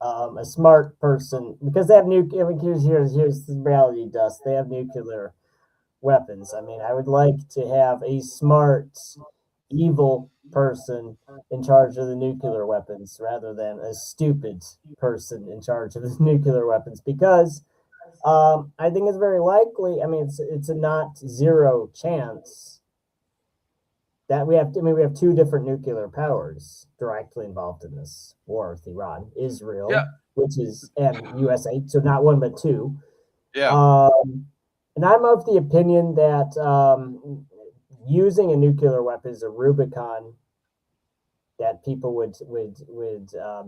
a smart person, because they have nuclear. Here's the reality, Dust. They have nuclear weapons. I mean, I would like to have a smart evil person in charge of the nuclear weapons rather than a stupid person in charge of the nuclear weapons, because I think it's very likely. I mean, it's a not zero chance that we have. I mean, we have two different nuclear powers directly involved in this war with Iran, Yeah. Israel, which is, and USA. So not one but two. Yeah. And I'm of the opinion that using a nuclear weapon is a Rubicon that people would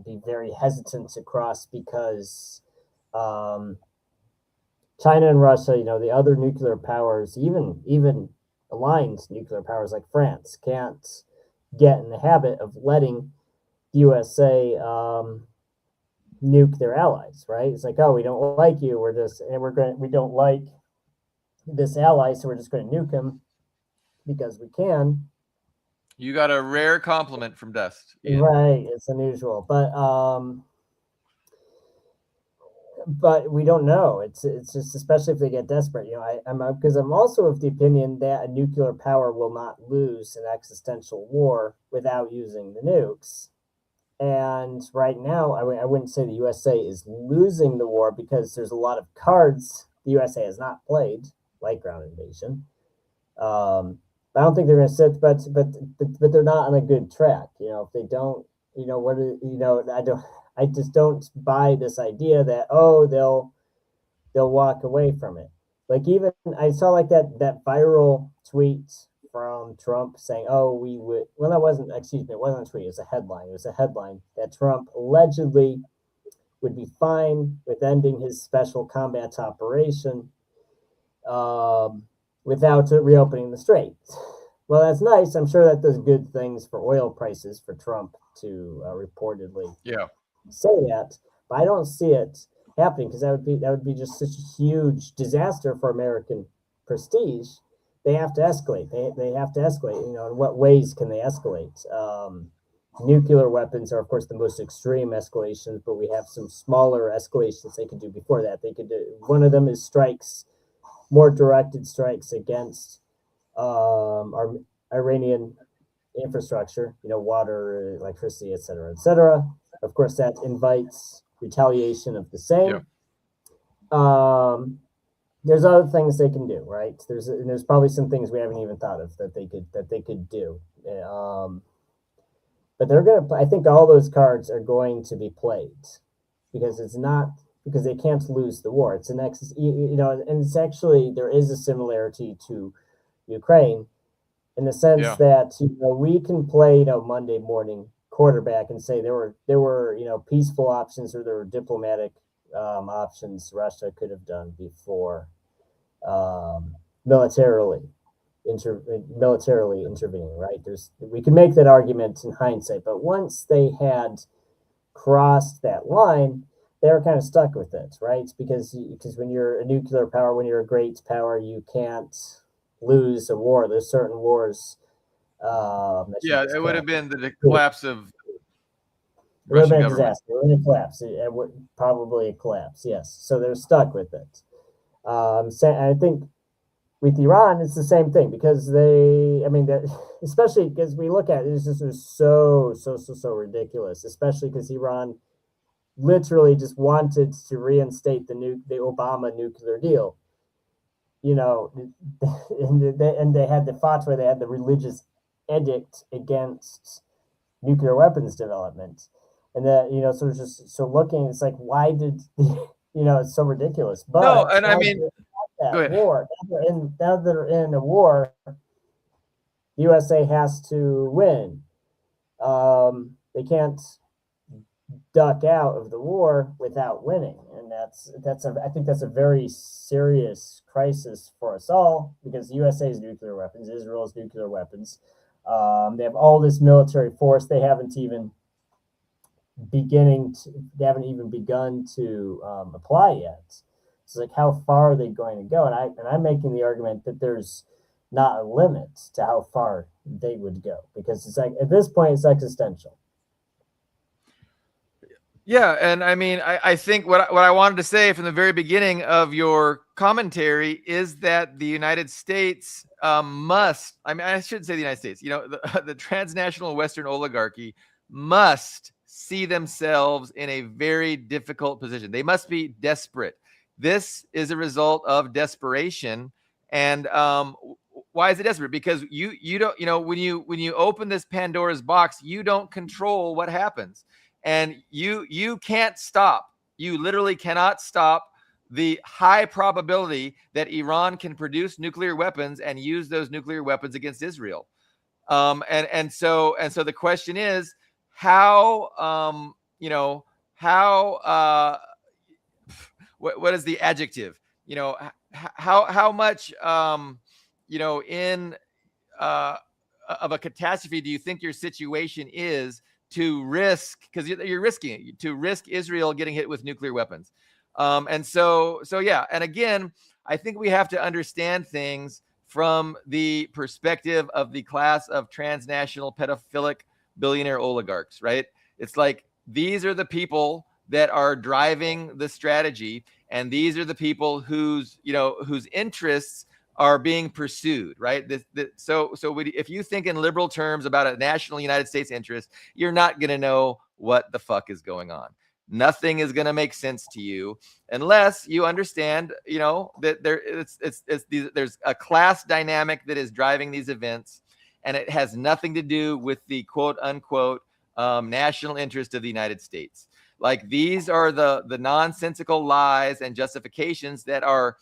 be very hesitant to cross, because China and Russia, the other nuclear powers, even aligned nuclear powers like France, can't get in the habit of letting the USA nuke their allies. Right? It's like, oh, we don't like you. We don't like this ally, so we're just going to nuke him because we can. You got a rare compliment from Dust, Ian. Right, it's unusual, but we don't know. It's just, especially if they get desperate. I'm also of the opinion that a nuclear power will not lose an existential war without using the nukes. And right now, I wouldn't say the USA is losing the war, because there's a lot of cards the USA has not played, like ground invasion. I don't think they're going to sit, but they're not on a good track. If they don't, I just don't buy this idea that, oh, they'll walk away from it. Like, even I saw like that viral tweet from Trump saying, oh, we would. Well, that wasn't. Excuse me, it wasn't a tweet. It was a headline. It was a headline that Trump allegedly would be fine with ending his special combat operation without reopening the strait. Well, that's nice. I'm sure that does good things for oil prices for Trump to reportedly say that, but I don't see it happening, because that would be just such a huge disaster for American prestige. They have to escalate. They have to escalate. In what ways can they escalate? Nuclear weapons are, of course, the most extreme escalations, but we have some smaller escalations they could do before that. They could do, one of them is strikes, more directed strikes against our Iranian infrastructure, water, electricity, et cetera, et cetera. Of course, that invites retaliation of the same. Yeah. There's other things they can do, right? There's probably some things we haven't even thought of that they could do. But I think all those cards are going to be played, because they can't lose the war. It's and it's actually, there is a similarity to Ukraine, in the sense that we can play Monday morning quarterback and say there were peaceful options, or there were diplomatic options Russia could have done before militarily intervening. Right? We can make that argument in hindsight, but once they had crossed that line, they were kind of stuck with it, right? Because when you're a nuclear power, when you're a great power, you can't lose a war. There's certain wars. It would have been the collapse of Russian government. Disaster. It would have collapsed. It would probably collapse. Yes. So they're stuck with it. I think with Iran, it's the same thing, because especially because we look at it, it's just so ridiculous. Especially because Iran literally just wanted to reinstate the Obama nuclear deal. And they had the fatwa, they had the religious edict against nuclear weapons development, and that sort of just looking, it's like, why did it's so ridiculous. But no, and I mean, that war, now that they're in a war, the USA has to win. They can't duck out of the war without winning, and I think that's a very serious crisis for us all, because the USA's nuclear weapons, Israel's nuclear weapons, they have all this military force. They haven't even begun to apply yet. It's like, how far are they going to go? And I'm making the argument that there's not a limit to how far they would go, because it's like, at this point, it's existential. Yeah, and I mean, I think what I wanted to say from the very beginning of your commentary is that the United States must. I mean, I shouldn't say the United States. The transnational Western oligarchy must see themselves in a very difficult position. They must be desperate. This is a result of desperation, and why is it desperate? Because you don't when you open this Pandora's box, you don't control what happens, and you can't stop. You literally cannot stop the high probability that Iran can produce nuclear weapons and use those nuclear weapons against Israel. And so the question is how how what is the adjective? How much in of a catastrophe do you think your situation is to risk, because you're risking it, to risk Israel getting hit with nuclear weapons? And so yeah, and again, I think we have to understand things from the perspective of the class of transnational pedophilic billionaire oligarchs, right? It's like these are the people that are driving the strategy, and these are the people whose interests are being pursued, right? So if you think in liberal terms about a national United States interest, you're not going to know what the fuck is going on. Nothing is going to make sense to you unless you understand, that there's a class dynamic that is driving these events, and it has nothing to do with the quote unquote national interest of the United States. Like, these are the nonsensical lies and justifications that are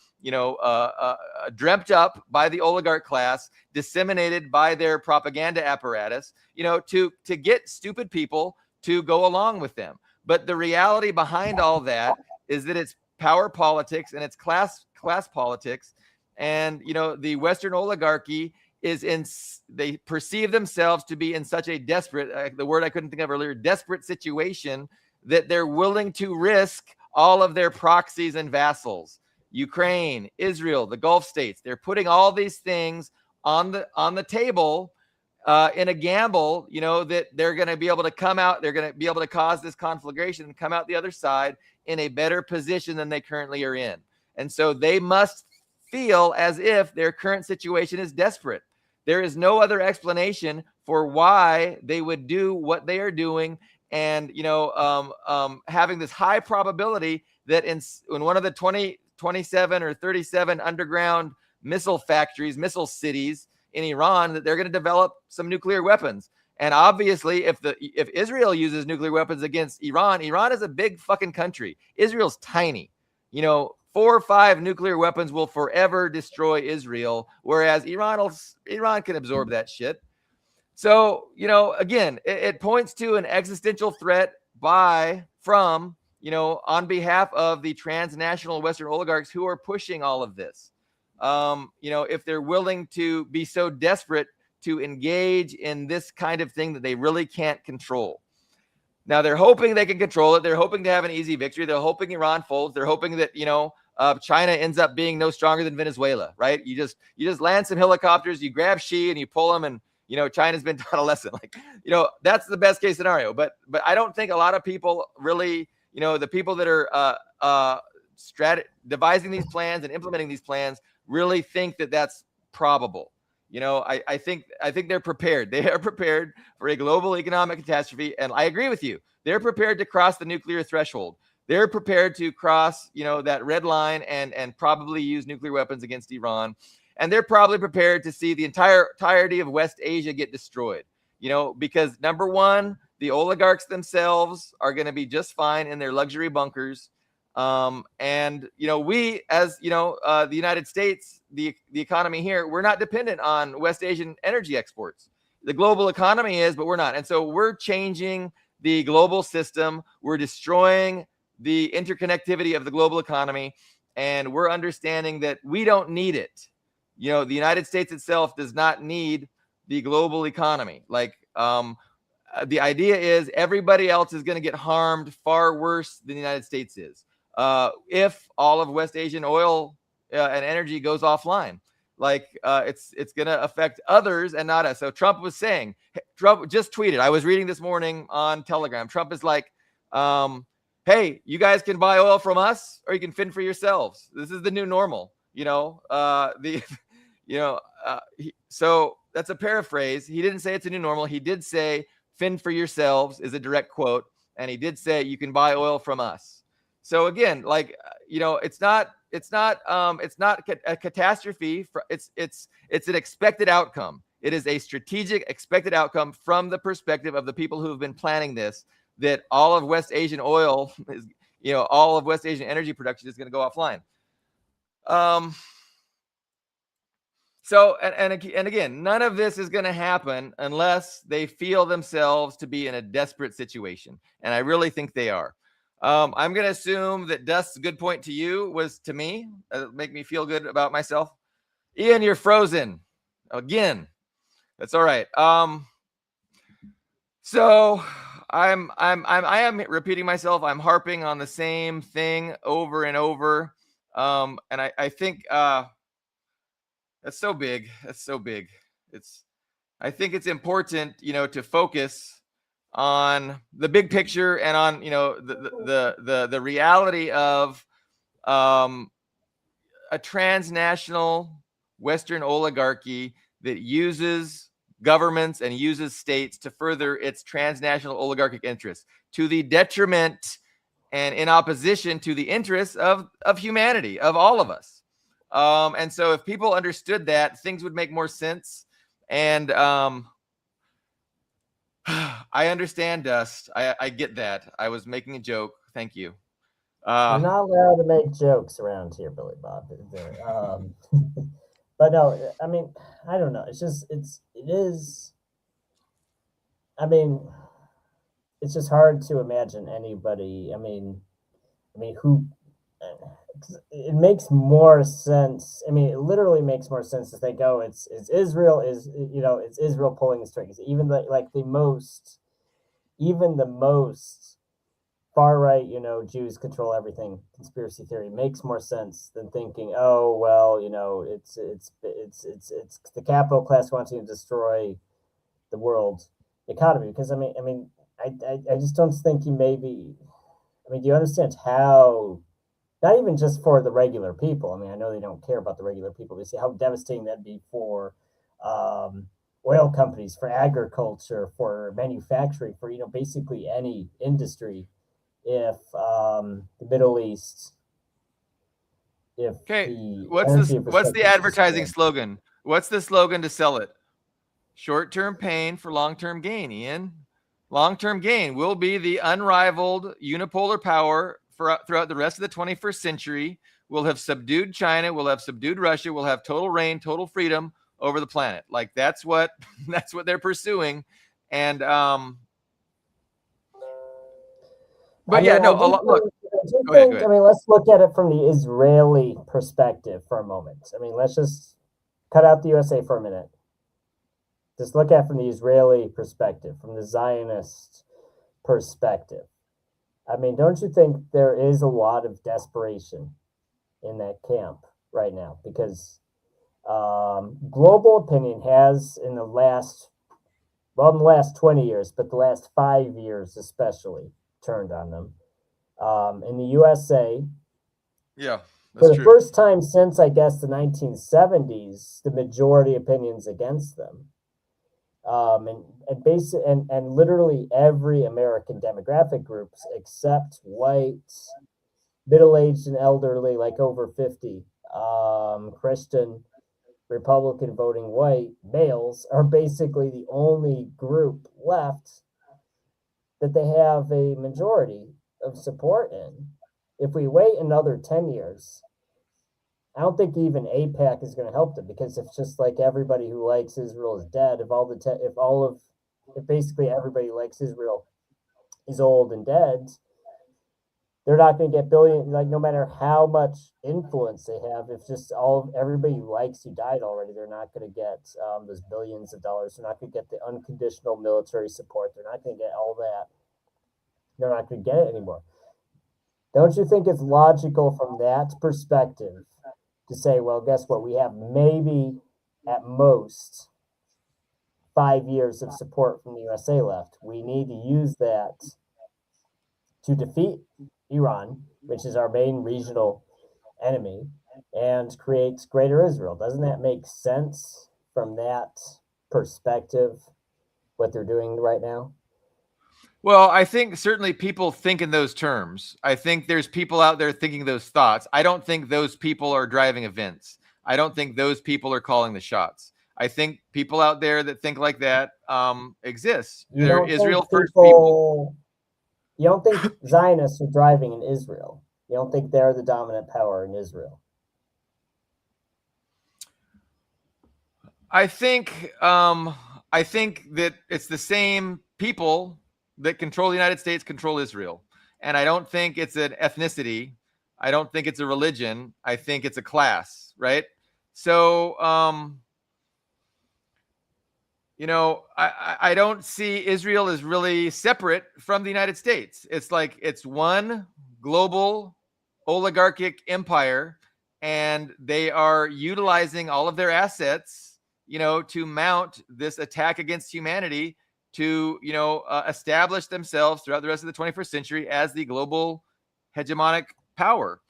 dreamt up by the oligarch class, disseminated by their propaganda apparatus, to get stupid people to go along with them. But the reality behind all that is that it's power politics and it's class politics. And the Western oligarchy they perceive themselves to be in such a desperate, the word I couldn't think of earlier, desperate situation, that they're willing to risk all of their proxies and vassals, Ukraine, Israel, the Gulf states. They're putting all these things on the table in a gamble, that they're going to be able to come out, they're going to be able to cause this conflagration and come out the other side in a better position than they currently are in. And so they must feel as if their current situation is desperate. There is no other explanation for why they would do what they are doing, and having this high probability that in one of the 27 or 37 underground missile factories, missile cities in Iran, that they're going to develop some nuclear weapons. And obviously, if Israel uses nuclear weapons against Iran is a big fucking country. Israel's tiny. 4 or 5 nuclear weapons will forever destroy Israel, whereas Iran can absorb that shit. So, again, it points to an existential threat from on behalf of the transnational Western oligarchs who are pushing all of this. If they're willing to be so desperate to engage in this kind of thing that they really can't control. Now, they're hoping they can control it. They're hoping to have an easy victory. They're hoping Iran folds. They're hoping that, China ends up being no stronger than Venezuela, right? You just land some helicopters, you grab Xi and you pull them, and China's been taught a lesson. Like, that's the best case scenario. But I don't think a lot of people really, the people that are devising these plans and implementing these plans really think that that's probable. I think they're prepared. They are prepared for a global economic catastrophe, and I agree with you. They're prepared to cross the nuclear threshold. They're prepared to cross, that red line and probably use nuclear weapons against Iran. And they're probably prepared to see the entirety of West Asia get destroyed, because number one, the oligarchs themselves are going to be just fine in their luxury bunkers. And we, as the United States, the economy here, we're not dependent on West Asian energy exports. The global economy is, but we're not. And so we're changing the global system. We're destroying the interconnectivity of the global economy, and we're understanding that we don't need it. The United States itself does not need the global economy. Like, the idea is everybody else is going to get harmed far worse than the United States is. If all of West Asian oil and energy goes offline, like, it's going to affect others and not us. So Trump just tweeted, I was reading this morning on Telegram. Trump is like, hey, you guys can buy oil from us, or you can fend for yourselves. This is the new normal. So that's a paraphrase. He didn't say it's a new normal. He did say fend for yourselves is a direct quote, and he did say you can buy oil from us. So again, it's not a catastrophe. It's an expected outcome. It is a strategic expected outcome from the perspective of the people who have been planning this, that all of West Asian oil is, all of West Asian energy production is going to go offline. So, and again, none of this is going to happen unless they feel themselves to be in a desperate situation. And I really think they are. I'm going to assume that Dust's good point to you was to me. Make me feel good about myself. Ian, you're frozen again. That's all right. So I am repeating myself. I'm harping on the same thing over and over. And I think that's so big. That's so big. I think it's important, to focus on the big picture and on, the reality of a transnational Western oligarchy that uses governments and uses states to further its transnational oligarchic interests, to the detriment and in opposition to the interests of humanity, of all of us. And so if people understood that, things would make more sense. And I understand, Dust. I get that. I was making a joke. Thank you. You're not allowed to make jokes around here, Billy Bob. But no, I mean, I don't know. It's just, it is. I mean, it's just hard to imagine anybody. I mean, who? It makes more sense. I mean, it literally makes more sense if they go. It's Israel is it's Israel pulling the strings. Even the most far right, Jews control everything. Conspiracy theory makes more sense than thinking, oh well, it's the capital class wanting to destroy the world economy. Because I just don't think he maybe. I mean, do you understand how? Not even just for the regular people. I mean, I know they don't care about the regular people. They see how devastating that'd be for oil companies, for agriculture, for manufacturing, for basically any industry. If the Middle East, what's the advertising slogan? What's the slogan to sell it? Short-term pain for long-term gain, Ian. Long-term gain will be the unrivaled unipolar power throughout the rest of the 21st century. We'll have subdued China. We'll have subdued Russia. We'll have total reign, total freedom over the planet. Like that's what they're pursuing. And but yeah, no. Look, go ahead. I mean, let's look at it from the Israeli perspective for a moment. I mean, let's just cut out the USA for a minute. Just look at it from the Israeli perspective, from the Zionist perspective. I mean, don't you think there is a lot of desperation in that camp right now? Because global opinion has, in the last 20 years, but the last 5 years especially, turned on them. In the USA, yeah, for the first time since, I guess, the 1970s, the majority opinion's against them. And literally every American demographic groups except white, middle-aged and elderly, like over 50, Christian, Republican voting white males are basically the only group left that they have a majority of support in. If we wait another 10 years, I don't think even AIPAC is going to help them, because it's just like everybody who likes Israel is dead. If basically everybody who likes Israel is old and dead, they're not going to get no matter how much influence they have. If just everybody who likes you died already, they're not going to get those billions of dollars. They're not going to get the unconditional military support. They're not going to get all that. They're not going to get it anymore. Don't you think it's logical from that perspective to say, well, guess what? We have maybe at most 5 years of support from the USA left. We need to use that to defeat Iran, which is our main regional enemy, and creates Greater Israel. Doesn't that make sense from that perspective, what they're doing right now? Well, I think certainly people think in those terms. I think there's people out there thinking those thoughts. I don't think those people are driving events. I don't think those people are calling the shots. I think people out there that think like that exist. You They're don't think Israel first people. you don't think Zionists are driving in Israel. You don't think they're the dominant power in Israel. I think I think that it's the same people that control the United States control Israel. And I don't think it's an ethnicity. I don't think it's a religion. I think it's a class, right? So I don't see Israel as really separate from the United States. It's like it's one global oligarchic empire, and they are utilizing all of their assets, to mount this attack against humanity to, establish themselves throughout the rest of the 21st century as the global hegemonic power.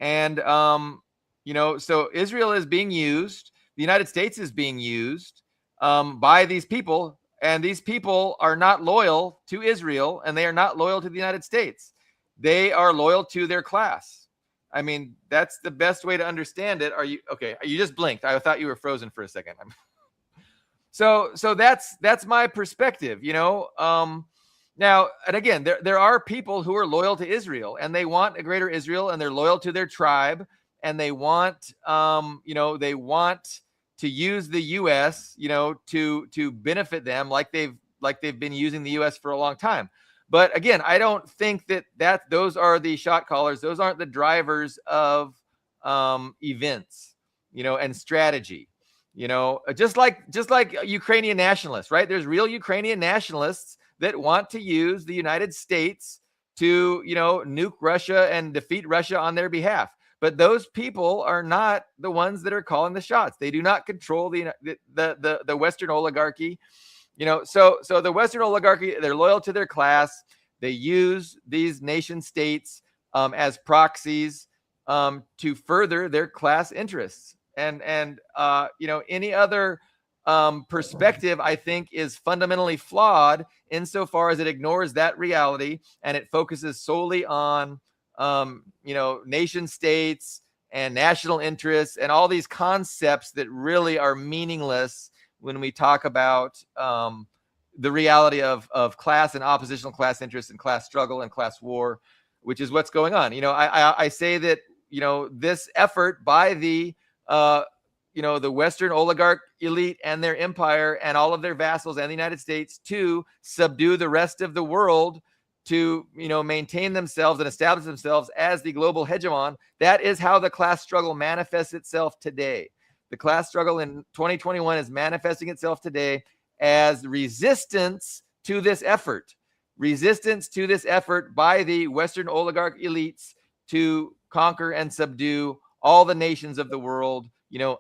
And, so Israel is being used, the United States is being used by these people, and these people are not loyal to Israel, and they are not loyal to the United States. They are loyal to their class. I mean, that's the best way to understand it. Are you okay? You just blinked. I thought you were frozen for a second. So that's my perspective. Now, and again, there are people who are loyal to Israel, and they want a greater Israel, and they're loyal to their tribe, and they want they want to use the U.S. to benefit them, like they've been using the U.S. for a long time. But again, I don't think that those are the shot callers. Those aren't the drivers of events, and strategy. Just like Ukrainian nationalists, right? There's real Ukrainian nationalists that want to use the United States to, nuke Russia and defeat Russia on their behalf. But those people are not the ones that are calling the shots. They do not control the Western oligarchy. So the Western oligarchy, they're loyal to their class. They use these nation states as proxies to further their class interests. And any other perspective, I think, is fundamentally flawed insofar as it ignores that reality and it focuses solely on nation states and national interests and all these concepts that really are meaningless when we talk about the reality of class and oppositional class interests and class struggle and class war, which is what's going on. I say that this effort by the Western oligarch elite and their empire and all of their vassals and the United States to subdue the rest of the world, to maintain themselves and establish themselves as the global hegemon. That is how the class struggle manifests itself today. The class struggle in 2021 is manifesting itself today as resistance to this effort by the Western oligarch elites to conquer and subdue all the nations of the world,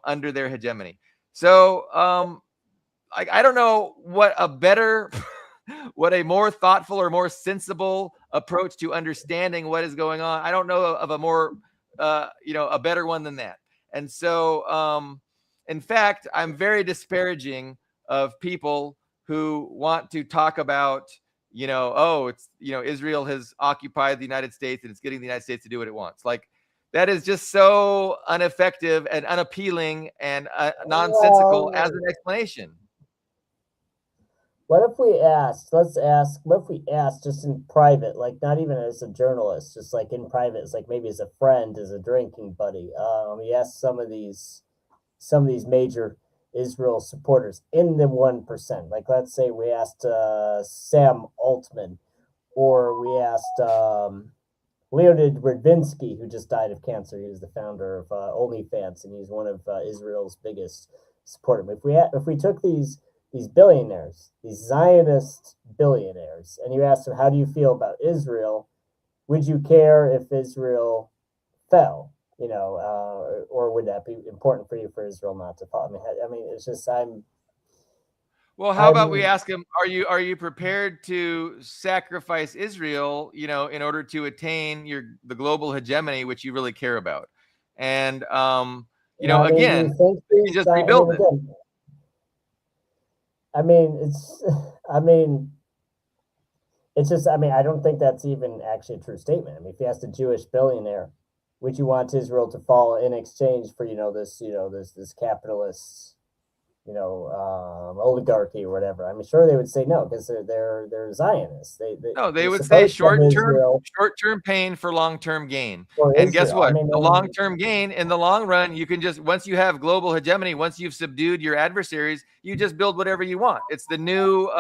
under their hegemony. So I don't know what a more thoughtful or more sensible approach to understanding what is going on. I don't know of a more, a better one than that. And so, in fact, I'm very disparaging of people who want to talk about, Israel has occupied the United States and it's getting the United States to do what it wants. Like, that is just so ineffective and unappealing and nonsensical as an explanation. What if we asked, what if we asked just in private, like not even as a journalist, just like in private, it's like maybe as a friend, as a drinking buddy. We asked some of these major Israel supporters in the 1%. Like let's say we asked Sam Altman, or we asked Leonid Radvinsky, who just died of cancer. He was the founder of OnlyFans, and he's one of Israel's biggest supporters. If we took these billionaires, these Zionist billionaires, and you asked them, how do you feel about Israel? Would you care if Israel fell? Or would that be important for you for Israel not to fall? I mean, it's just Well, how about we ask him, are you prepared to sacrifice Israel, in order to attain the global hegemony which you really care about? And again, you just rebuild it. It's just, I don't think that's even actually a true statement. If you asked a Jewish billionaire, would you want Israel to fall in exchange for, this capitalist, oligarchy or whatever? I'm sure they would say no, because they're Zionists. They would say short-term pain for long-term gain. And guess what? The long-term gain, in the long run, you can just, once you have global hegemony, once you've subdued your adversaries, you just build whatever you want. It's the new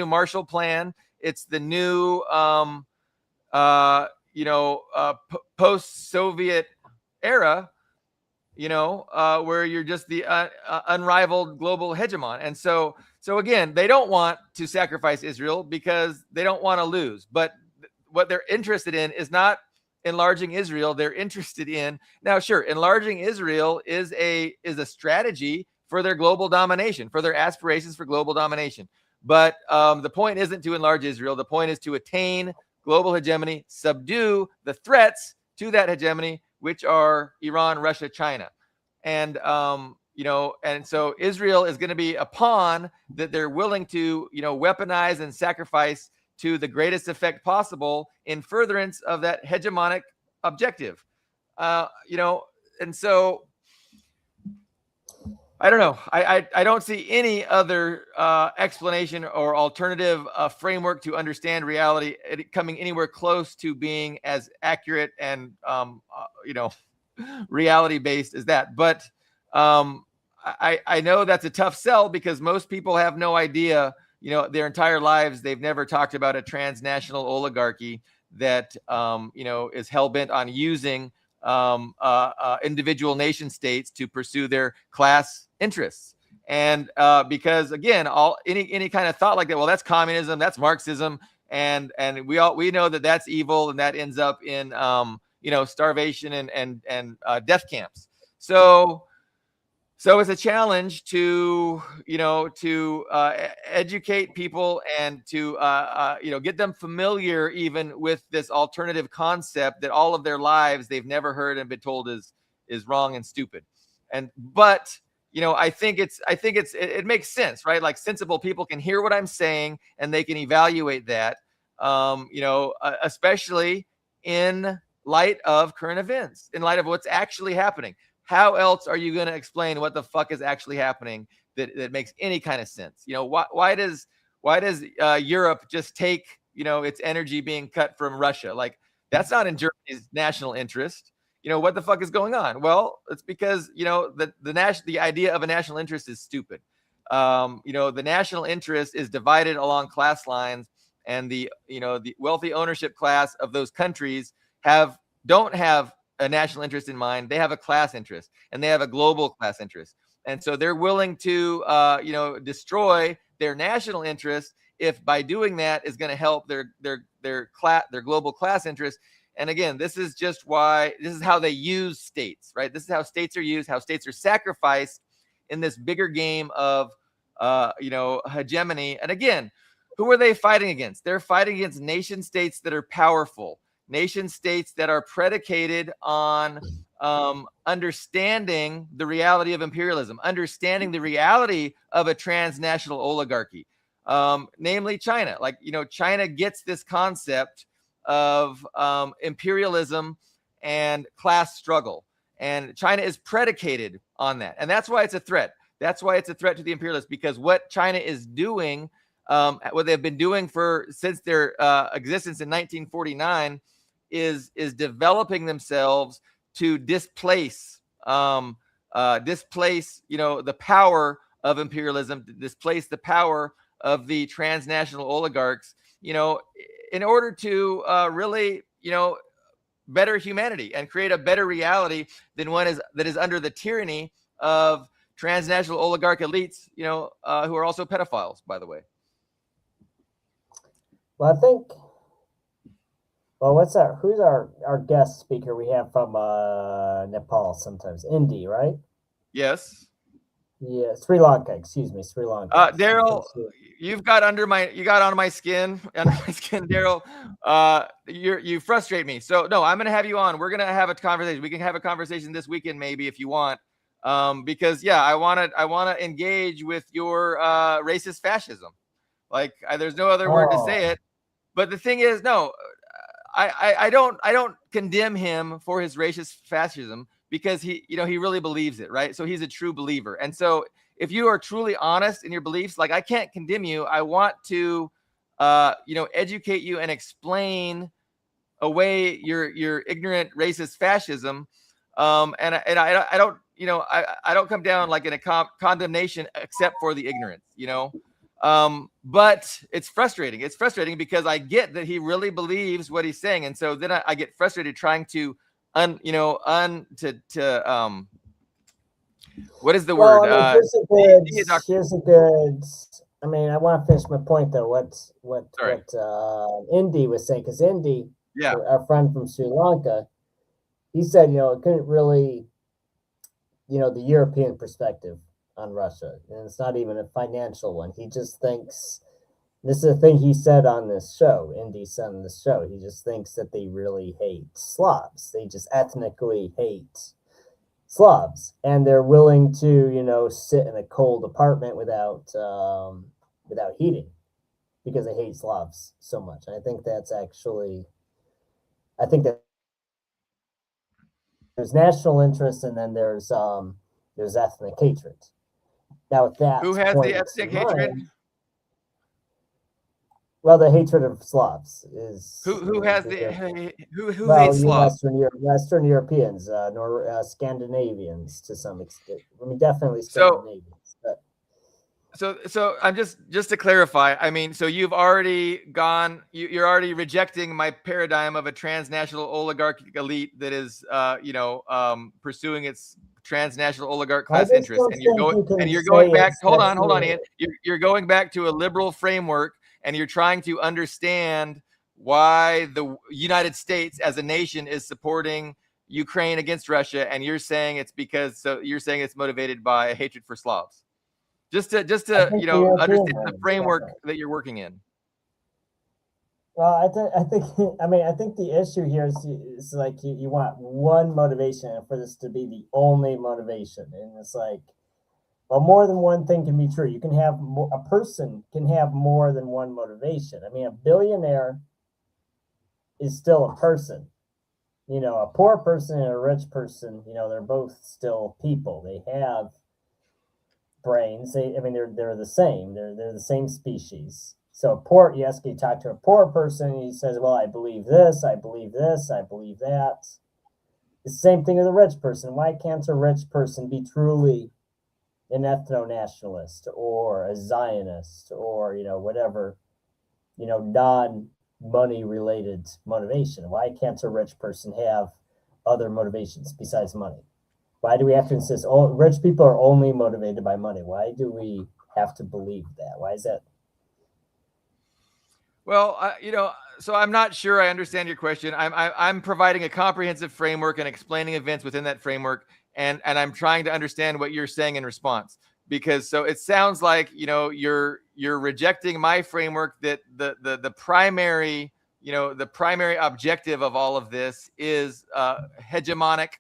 Marshall Plan. It's the new post-Soviet era, where you're just the unrivaled global hegemon. And so again, they don't want to sacrifice Israel because they don't want to lose. But what they're interested in is not enlarging Israel. They're interested in, now, sure, enlarging Israel is a strategy for their global domination, for their aspirations for global domination. But the point isn't to enlarge Israel. The point is to attain global hegemony, subdue the threats to that hegemony, which are Iran, Russia, China. And, and so Israel is going to be a pawn that they're willing to, weaponize and sacrifice to the greatest effect possible in furtherance of that hegemonic objective. And so I don't know. I don't see any other explanation or alternative framework to understand reality coming anywhere close to being as accurate and reality based as that. But I know that's a tough sell because most people have no idea. Their entire lives they've never talked about a transnational oligarchy that is hell bent on using individual nation states to pursue their class interests. And because again, any kind of thought like that, well, that's communism, that's Marxism, and we know that that's evil, and that ends up in starvation and death camps. So it's a challenge to educate people and to get them familiar even with this alternative concept that all of their lives they've never heard and been told is wrong and stupid. But I think it makes sense, right? Like sensible people can hear what I'm saying and they can evaluate that, especially in light of current events, in light of what's actually happening. How else are you going to explain what the fuck is actually happening that makes any kind of sense? Why does Europe just take, its energy being cut from Russia? Like, that's not in Germany's national interest. What the fuck is going on? Well, it's because, the idea of a national interest is stupid. The national interest is divided along class lines, and the wealthy ownership class of those countries don't have a national interest in mind. They have a class interest, and they have a global class interest. And so they're willing to, destroy their national interest if by doing that is going to help their global class interest. And again, this is how they use states, right? This is how states are used, how states are sacrificed in this bigger game of, hegemony. And again, who are they fighting against? They're fighting against nation states that are powerful, nation states that are predicated on understanding the reality of imperialism, understanding the reality of a transnational oligarchy, namely China. Like, China gets this concept of imperialism and class struggle, and China is predicated on that, and that's why it's a threat. That's why it's a threat to the imperialists, because what China is doing, what they've been doing since their existence in 1949, is developing themselves to displace the power of imperialism, to displace the power of the transnational oligarchs, in order to really, better humanity and create a better reality than one that is under the tyranny of transnational oligarch elites, who are also pedophiles, by the way. Well, I think. Well, who's our guest speaker we have from Nepal sometimes? Indy, right? Yes. Yeah, Sri Lanka. Excuse me, Sri Lanka. Daryl, you got under my skin, Daryl. You frustrate me. So no, I'm gonna have you on. We're gonna have a conversation. We can have a conversation this weekend, maybe, if you want. Because yeah, I wanna engage with your racist fascism. Like, there's no other word to say it. But the thing is, no, I don't condemn him for his racist fascism, because he really believes it, right? So he's a true believer. And so if you are truly honest in your beliefs, like, I can't condemn you. I want to educate you and explain away your ignorant racist fascism. And I don't I don't come down like in a condemnation, except for the ignorance, but it's frustrating. It's frustrating because I get that he really believes what he's saying, and so then I get frustrated trying to what is the word? I mean, here's a good. I mean, I want to finish my point though. What Indy was saying, because Indy, yeah, our friend from Sri Lanka, he said, it couldn't really, the European perspective on Russia, and it's not even a financial one. He just thinks, this is the thing he said on this show, Indy said on this show, he just thinks that they really hate Slavs. They just ethnically hate Slavs, and they're willing to, sit in a cold apartment without heating because they hate Slavs so much. And I think that there's national interest, and then there's ethnic hatred. Now, with that, who has the ethnic hatred? Well, the hatred of Slavs is who hates Slavs? Western Europeans, Scandinavians to some extent. I mean, definitely Scandinavians. So I'm just to clarify. I mean, so you've already gone. You're already rejecting my paradigm of a transnational oligarchic elite that is, pursuing its transnational oligarch class interests, and you're going back. Hold on, Ian. You're going back to a liberal framework, and you're trying to understand why the United States as a nation is supporting Ukraine against Russia, and you're saying it's motivated by a hatred for Slavs. Just to understand the framework that you're working in. Well, I think the issue here is like you want one motivation for this to be the only motivation, and it's like, well, more than one thing can be true. You can have a person can have more than one motivation. I mean, a billionaire is still a person. A poor person and a rich person, they're both still people. They have brains. They're the same. They're the same species. So you talk to a poor person, and he says, well, I believe this, I believe this, I believe that. The same thing with a rich person. Why can't a rich person be truly an ethno-nationalist or a Zionist or, whatever, non-money related motivation? Why can't a rich person have other motivations besides money? Why do we have to insist, rich people are only motivated by money? Why do we have to believe that? Why is that? Well, so I'm not sure I understand your question. I'm providing a comprehensive framework and explaining events within that framework, and I'm trying to understand what you're saying in response. Because so it sounds like you're rejecting my framework, that the primary objective of all of this is hegemonic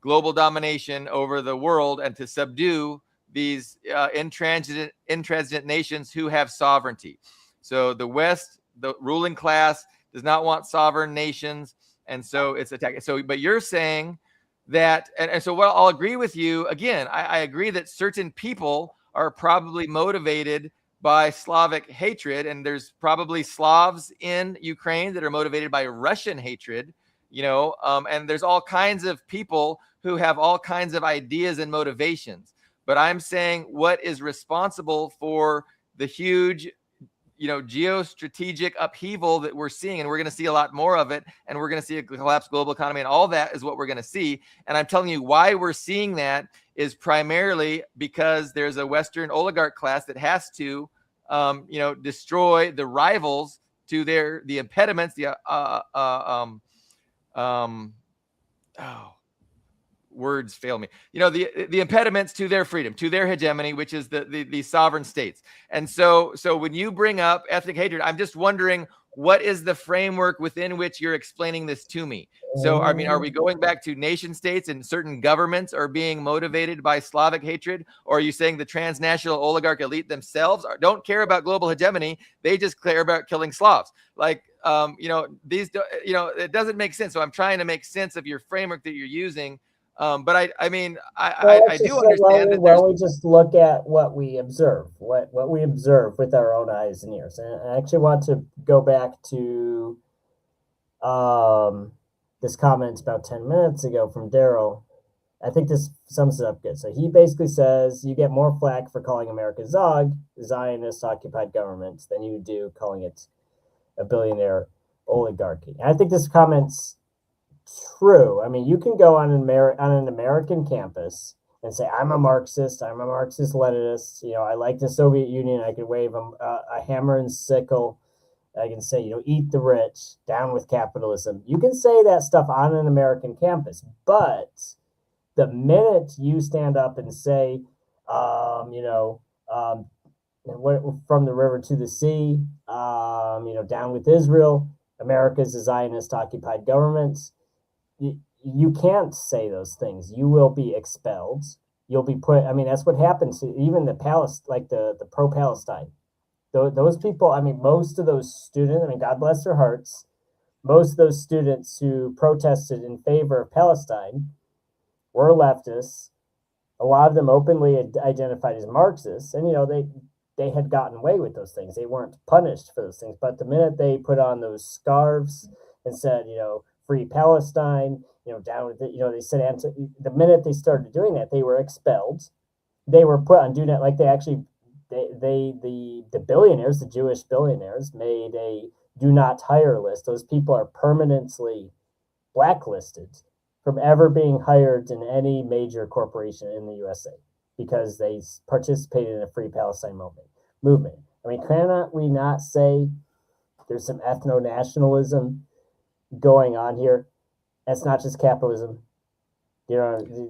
global domination over the world, and to subdue these intransigent nations who have sovereignty. So the West, the ruling class, does not want sovereign nations, and so it's attacked. So, but you're saying that, and so, well, I'll agree with you. Again, I agree that certain people are probably motivated by Slavic hatred, and there's probably Slavs in Ukraine that are motivated by Russian hatred, and there's all kinds of people who have all kinds of ideas and motivations. But I'm saying what is responsible for the huge geostrategic upheaval that we're seeing, and we're going to see a lot more of it, and we're going to see a collapsed global economy, and all that is what we're going to see. And I'm telling you why we're seeing that is primarily because there's a Western oligarch class that has to destroy the rivals to the impediments, words fail me. The impediments to their freedom, to their hegemony, which is the sovereign states. And so when you bring up ethnic hatred, I'm just wondering, what is the framework within which you're explaining this to me? So, I mean, are we going back to nation states and certain governments are being motivated by Slavic hatred? Or are you saying the transnational oligarch elite themselves don't care about global hegemony? They just care about killing Slavs. Like, it doesn't make sense. So I'm trying to make sense of your framework that you're using. But I do understand that. Well, we just look at what we observe, what we observe with our own eyes and ears. And I actually want to go back to this comment about 10 minutes ago from Daryl. I think this sums it up good. So he basically says you get more flack for calling America Zog, Zionist occupied government, than you do calling it a billionaire oligarchy. And I think this comment's true. I mean, you can go on an American campus and say, I'm a Marxist Leninist. I like the Soviet Union. I could wave a hammer and sickle. I can say, eat the rich, down with capitalism. You can say that stuff on an American campus, but the minute you stand up and say, from the river to the sea, down with Israel, America's a Zionist occupied government, you can't say those things. You will be expelled. You'll be put. I mean, that's what happens to even the the pro-Palestine. Those people. I mean, most of those students. I mean, God bless their hearts. Most of those students who protested in favor of Palestine were leftists. A lot of them openly identified as Marxists, and they had gotten away with those things. They weren't punished for those things. But the minute they put on those scarves and said, free Palestine, down with it, they said, the minute they started doing that, they were expelled. They were put on do not, like the billionaires, the Jewish billionaires, made a do not hire list. Those people are permanently blacklisted from ever being hired in any major corporation in the USA because they participated in a free Palestine movement. I mean, cannot we not say there's some ethno-nationalism going on here? That's not just capitalism. You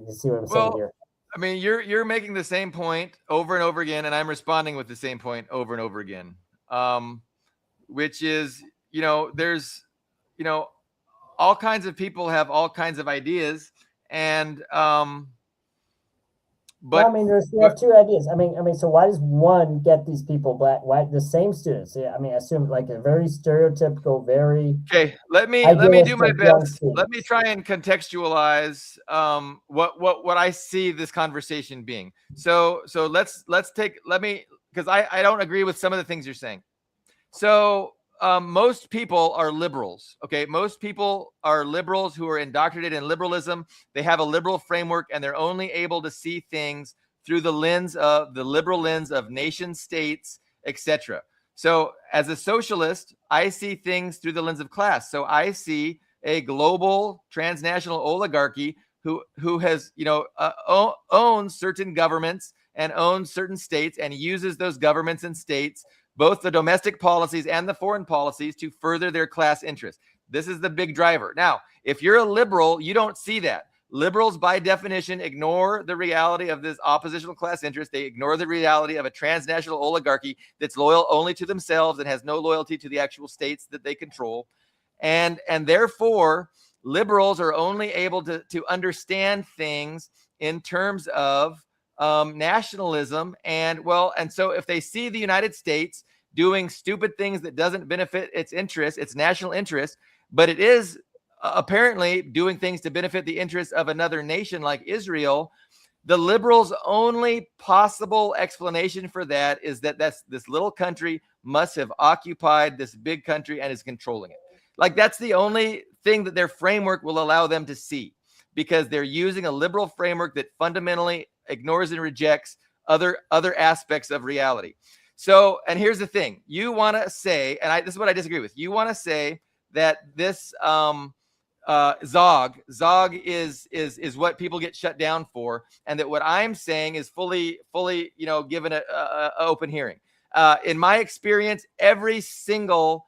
see what I'm saying here? I mean, you're making the same point over and over again, and I'm responding with the same point over and over again, which is, there's, all kinds of people have all kinds of ideas, and but I mean, you have two ideas. I mean, so why does one get these people black? Why the same students? Yeah, I mean, I assume like a very stereotypical, very okay. Let me do my best. Let me try and contextualize what I see this conversation being. So let's take because I don't agree with some of the things you're saying. So most people are liberals. Okay, most people are liberals who are indoctrinated in liberalism. They have a liberal framework, and they're only able to see things through the liberal lens of nation states, etc. So as a socialist, I see things through the lens of class. So I see a global transnational oligarchy who has owns certain governments and owns certain states and uses those governments and states, both the domestic policies and the foreign policies, to further their class interests. This is the big driver. Now, if you're a liberal, you don't see that. Liberals, by definition, ignore the reality of this oppositional class interest. They ignore the reality of a transnational oligarchy that's loyal only to themselves and has no loyalty to the actual states that they control. And therefore, liberals are only able to understand things in terms of nationalism. And so if they see the United States doing stupid things that doesn't benefit its interests, its national interests, but it is apparently doing things to benefit the interests of another nation like Israel, the liberals' only possible explanation for that is that this little country must have occupied this big country and is controlling it. Like, that's the only thing that their framework will allow them to see, because they're using a liberal framework that fundamentally ignores and rejects other aspects of reality. So, and here's the thing: you want to say, and this is what I disagree with. You want to say that this Zog is what people get shut down for, and that what I'm saying is fully given an open hearing. In my experience, every single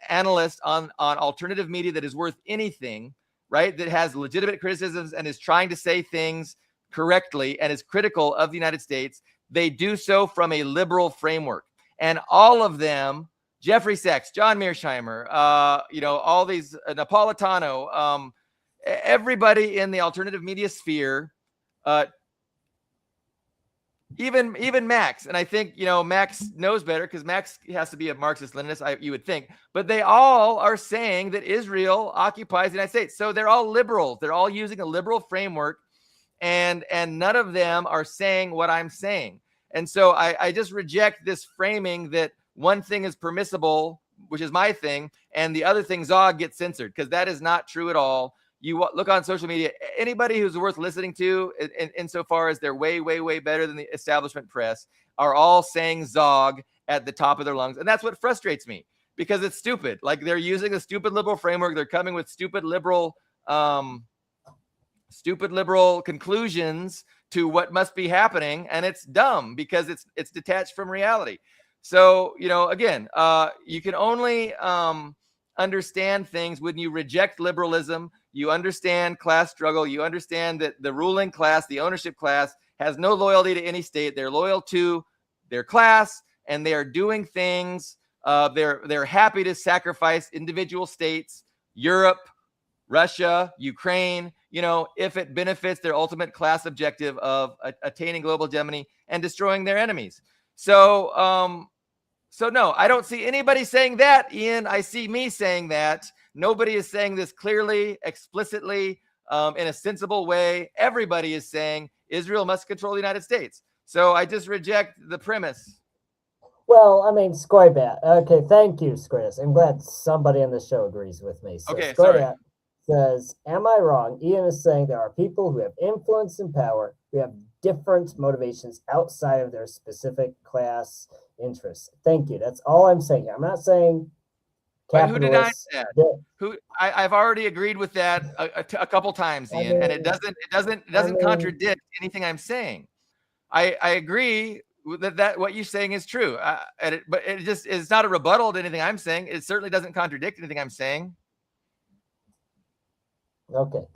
analyst on alternative media that is worth anything, right, that has legitimate criticisms and is trying to say things correctly and is critical of the United States, they do so from a liberal framework. And all of them, Jeffrey Sachs, John Mearsheimer, all these, Napolitano, everybody in the alternative media sphere, even Max, and I think Max knows better because Max has to be a Marxist-Leninist, you would think, but they all are saying that Israel occupies the United States. So they're all liberals. They're all using a liberal framework, and none of them are saying what I'm saying. And so I just reject this framing that one thing is permissible, which is my thing, and the other thing, Zog, gets censored, because that is not true at all. You look on social media, anybody who's worth listening to, insofar as they're way, way, way better than the establishment press, are all saying Zog at the top of their lungs. And that's what frustrates me, because it's stupid. Like, they're using a stupid liberal framework. They're coming with stupid liberal conclusions to what must be happening. And it's dumb because it's detached from reality. So, again, you can only understand things when you reject liberalism. You understand class struggle. You understand that the ruling class, the ownership class, has no loyalty to any state. They're loyal to their class, and they are doing things. They're happy to sacrifice individual states, Europe, Russia, Ukraine, if it benefits their ultimate class objective of attaining global hegemony and destroying their enemies. So no, I don't see anybody saying that, Ian. I see me saying that. Nobody is saying this clearly, explicitly, in a sensible way. Everybody is saying Israel must control the United States. So I just reject the premise. Well, I mean, Skoybat. Okay, thank you, Skoybat. I'm glad somebody on the show agrees with me. So okay, Skoybat says, am I wrong? Ian is saying there are people who have influence and power who have different motivations outside of their specific class interests. Thank you. That's all I'm saying. I'm not saying who denies that? I've already agreed with that a couple times, Ian, and it doesn't contradict anything I'm saying. I agree that what you're saying is true, but it's not a rebuttal to anything I'm saying. It certainly doesn't contradict anything I'm saying. Okay.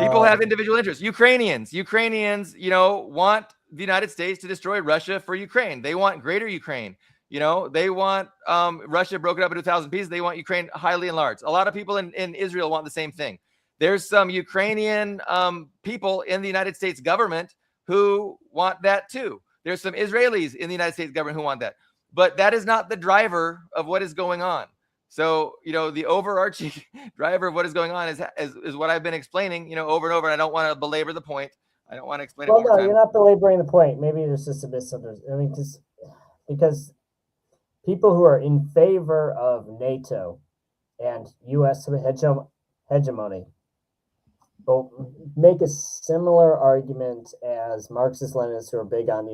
People have individual interests. Ukrainians, want the United States to destroy Russia for Ukraine. They want greater Ukraine. They want Russia broken up into 1,000 pieces. They want Ukraine highly enlarged. A lot of people in Israel want the same thing. There's some Ukrainian people in the United States government who want that too. There's some Israelis in the United States government who want that. But that is not the driver of what is going on. So, the overarching driver of what is going on is what I've been explaining, over and over. And I don't want to belabor the point. I don't want to explain it more time. You're not belaboring the point. Maybe there's just a misunderstanding. I mean, because people who are in favor of NATO and U.S. hegemony will make a similar argument as Marxist-Leninists who are big on,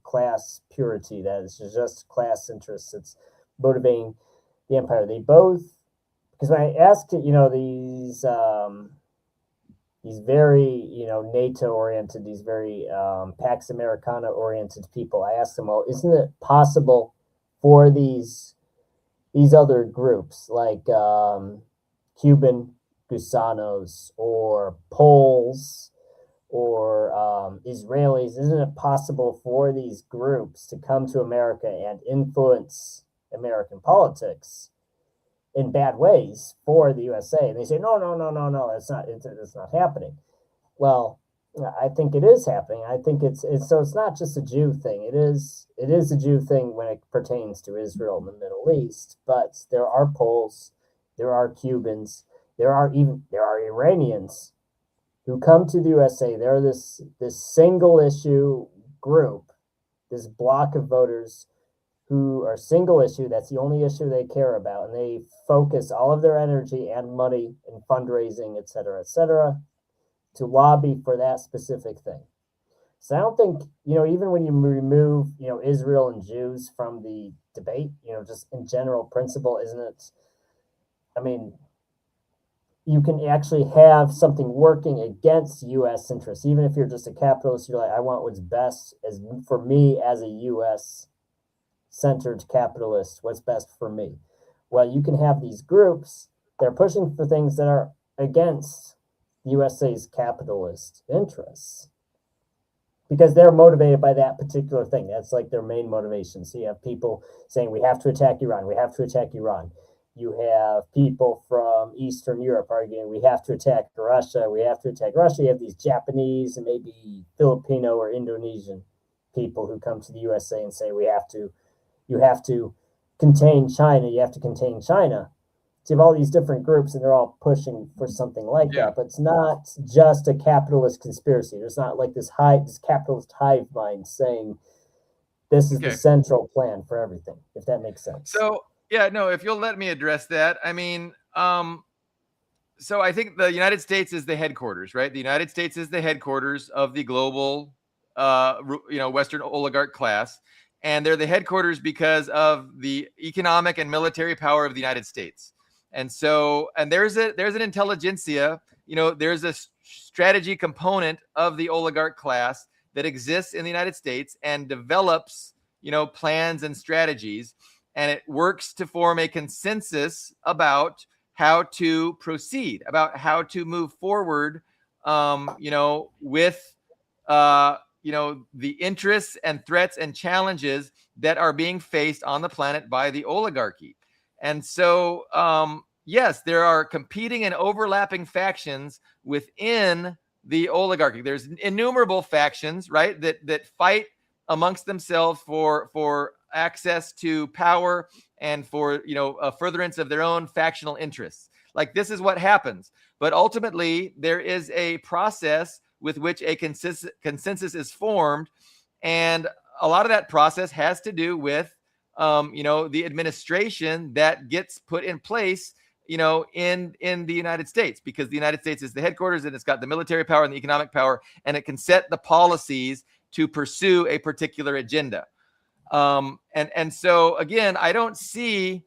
class purity. That is just class interests. It's motivating the empire. They both, because when I asked, these very, NATO-oriented, these very Pax Americana-oriented people, I asked them, well, isn't it possible for these other groups like Cuban Gusanos or Poles or Israelis, isn't it possible for these groups to come to America and influence American politics in bad ways for the USA? And they say, no, it's not happening. Well, I think it is happening. I think it's not just a Jew thing. It is a Jew thing when it pertains to Israel and the Middle East, but there are Poles, there are Cubans, there are Iranians who come to the USA. They're this single issue group, this block of voters who are single issue. That's the only issue they care about. And they focus all of their energy and money and fundraising, et cetera, to lobby for that specific thing. So I don't think, even when you remove, Israel and Jews from the debate, just in general principle, isn't it? I mean, you can actually have something working against U.S. interests. Even if you're just a capitalist, you're like, I want what's best for me as a U.S.-centered capitalist, what's best for me. Well, you can have these groups that are pushing for things that are against the USA's capitalist interests, because they're motivated by that particular thing. That's like their main motivation. So you have people saying we have to attack Iran, we have to attack Iran. You have people from Eastern Europe arguing we have to attack Russia, we have to attack Russia. You have these Japanese and maybe Filipino or Indonesian people who come to the USA and say you have to contain China, you have to contain China. So you have all these different groups and they're all pushing for something like that, but it's not just a capitalist conspiracy. There's not like this capitalist hive mind saying this is the central plan for everything, if that makes sense. So yeah, no, if you'll let me address that. I mean, so I think the United States is the headquarters, right? The United States is the headquarters of the global, Western oligarch class. And they're the headquarters because of the economic and military power of the United States. And so, and there's an intelligentsia, there's a strategy component of the oligarch class that exists in the United States and develops, plans and strategies. And it works to form a consensus about how to proceed, about how to move forward, with, the interests and threats and challenges that are being faced on the planet by the oligarchy. And so, yes, there are competing and overlapping factions within the oligarchy. There's innumerable factions, right, that fight amongst themselves for access to power and for a furtherance of their own factional interests. Like, this is what happens. But ultimately, there is a process with which a consensus is formed, and a lot of that process has to do with the administration that gets put in place in the United States, because the United States is the headquarters and it's got the military power and the economic power, and it can set the policies to pursue a particular agenda. And so again, I don't see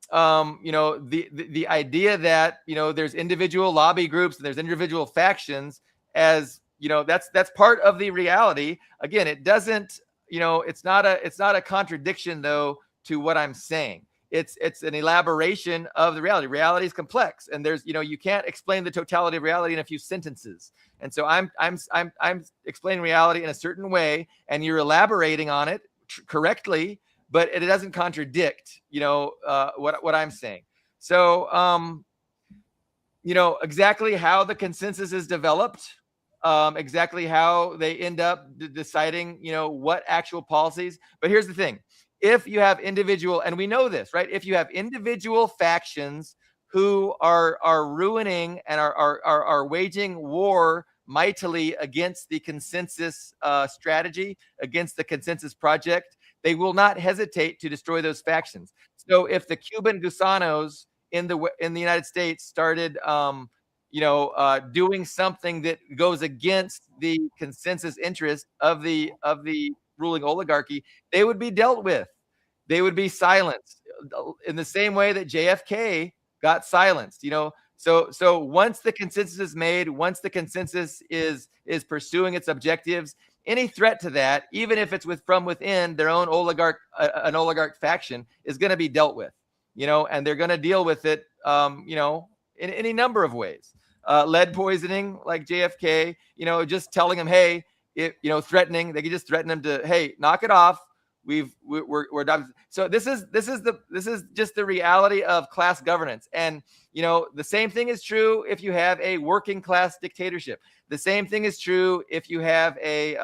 the idea that there's individual lobby groups and there's individual factions as that's part of the reality. Again, it doesn't it's not a contradiction though to what I'm saying. It's an elaboration of the reality. Reality is complex, and there's you can't explain the totality of reality in a few sentences. And so I'm explaining reality in a certain way, and you're elaborating on it correctly, but it doesn't contradict what I'm saying. So exactly how the consensus is developed, exactly how they end up deciding what actual policies. But here's the thing: if you have individual, and we know this, right? If you have individual factions who are ruining and are waging war mightily against the consensus strategy, against the consensus project, they will not hesitate to destroy those factions. So if the Cuban gusanos in the United States started doing something that goes against the consensus interest of the ruling oligarchy, they would be dealt with. They would be silenced in the same way that JFK got silenced. So once the consensus is made, once the consensus is pursuing its objectives, any threat to that, even if it's from within their own an oligarch faction, is going to be dealt with. And they're going to deal with it, in any number of ways. Lead poisoning, like JFK, just telling them, hey, threatening. They could just threaten them to, hey, knock it off. We're done. So this is just the reality of class governance. And the same thing is true if you have a working class dictatorship. The same thing is true if you have a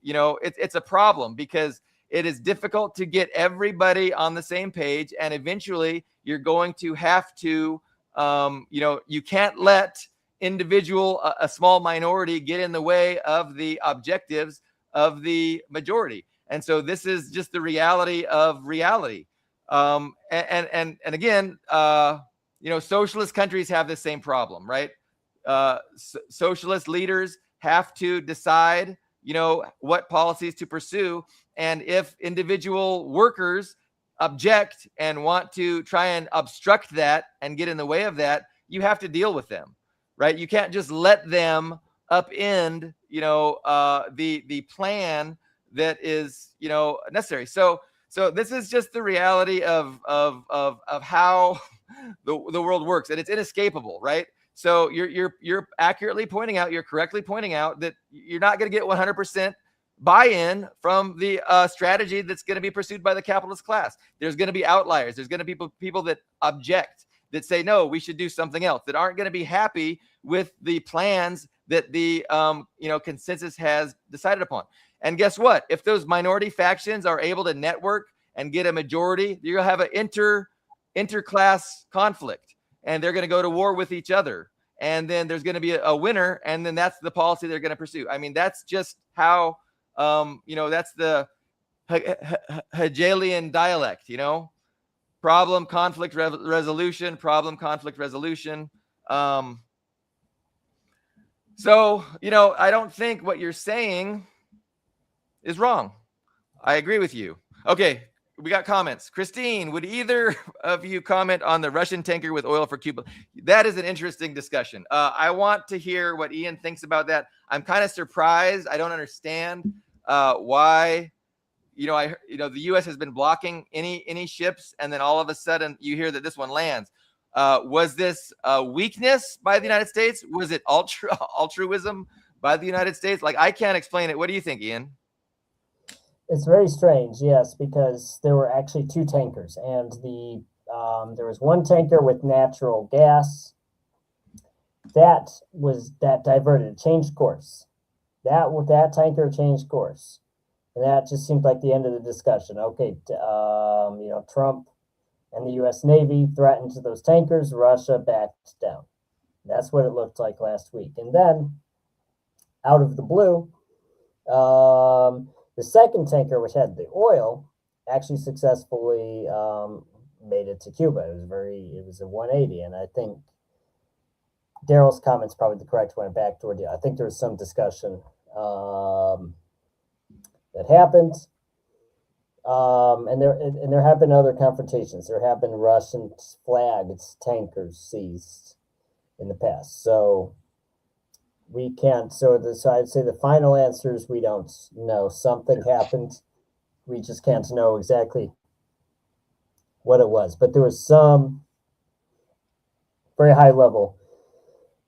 it's a problem, because it is difficult to get everybody on the same page, and eventually you're going to have to you can't let a small minority get in the way of the objectives of the majority. And so this is just the reality of reality. And again, socialist countries have the same problem, right? Socialist leaders have to decide, what policies to pursue. And if individual workers object and want to try and obstruct that and get in the way of that, you have to deal with them, right? You can't just let them upend, the plan that is necessary. So this is just the reality of how the world works, and it's inescapable, right? So you're accurately pointing out, you're correctly pointing out that you're not going to get 100% buy-in from the strategy that's going to be pursued by the capitalist class. There's going to be outliers. There's going to be people that object, that say, no, we should do something else, that aren't going to be happy with the plans that the consensus has decided upon. And guess what? If those minority factions are able to network and get a majority, you'll have an interclass conflict, and they're going to go to war with each other. And then there's going to be a winner, and then that's the policy they're going to pursue. I mean, that's just how, that's the Hegelian dialect, problem, conflict, resolution, problem, conflict, resolution. So, I don't think what you're saying is wrong. I agree with you. Okay, we got comments. Christine, would either of you comment on the Russian tanker with oil for Cuba? That is an interesting discussion. I want to hear what Ian thinks about that. I'm kind of surprised. I don't understand why. The U.S. has been blocking any ships, and then all of a sudden you hear that this one lands. Was this weakness by the United States? Was it altruism by the United States? Like, I can't explain it. What do you think, Ian? It's very strange, yes, because there were actually two tankers, and there was one tanker with natural gas that diverted, changed course. That tanker changed course, and that just seemed like the end of the discussion. Okay, Trump and the U.S. Navy threatened those tankers. Russia backed down. That's what it looked like last week, and then out of the blue, the second tanker, which had the oil, actually successfully made it to Cuba. It was a 180, and I think Daryl's comment's probably the correct one. Back toward you. I think there was some discussion that happened, and there have been other confrontations. There have been Russian flagged tankers seized in the past. So we can't. So I'd say the final answer is we don't know. Something happened. We just can't know exactly what it was. But there was some very high level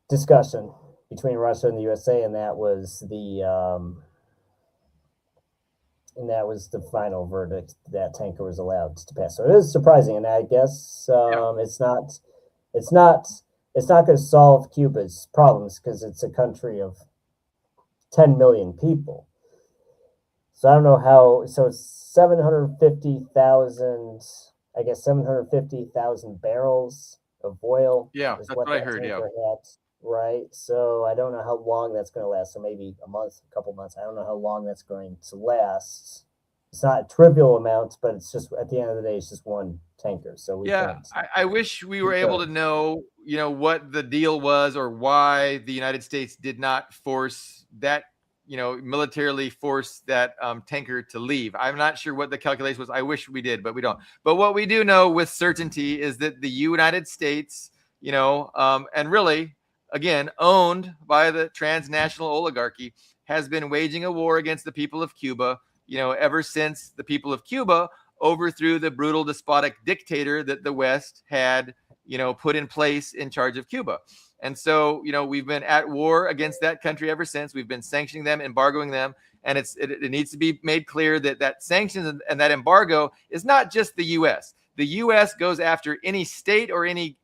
discussion between Russia and the USA, and that was the final verdict. That tanker was allowed to pass. So it is surprising, and I guess it's not going to solve Cuba's problems because it's a country of 10 million people. So I don't know how. So it's 750,000 barrels of oil. Yeah, that's what I heard. Yeah. Right. So I don't know how long that's going to last. So maybe a month, a couple months. I don't know how long that's going to last. It's not a trivial amount, but it's just at the end of the day, it's just one tanker. So I wish we were able to know, what the deal was or why the United States did not force that, militarily force that tanker to leave. I'm not sure what the calculation was. I wish we did, but we don't. But what we do know with certainty is that the United States, and really, again, owned by the transnational oligarchy, has been waging a war against the people of Cuba, ever since the people of Cuba overthrew the brutal despotic dictator that the West had, put in place in charge of Cuba. And so, we've been at war against that country ever since. We've been sanctioning them, embargoing them. And it needs to be made clear that sanctions and that embargo is not just the U.S. The U.S. goes after any state or any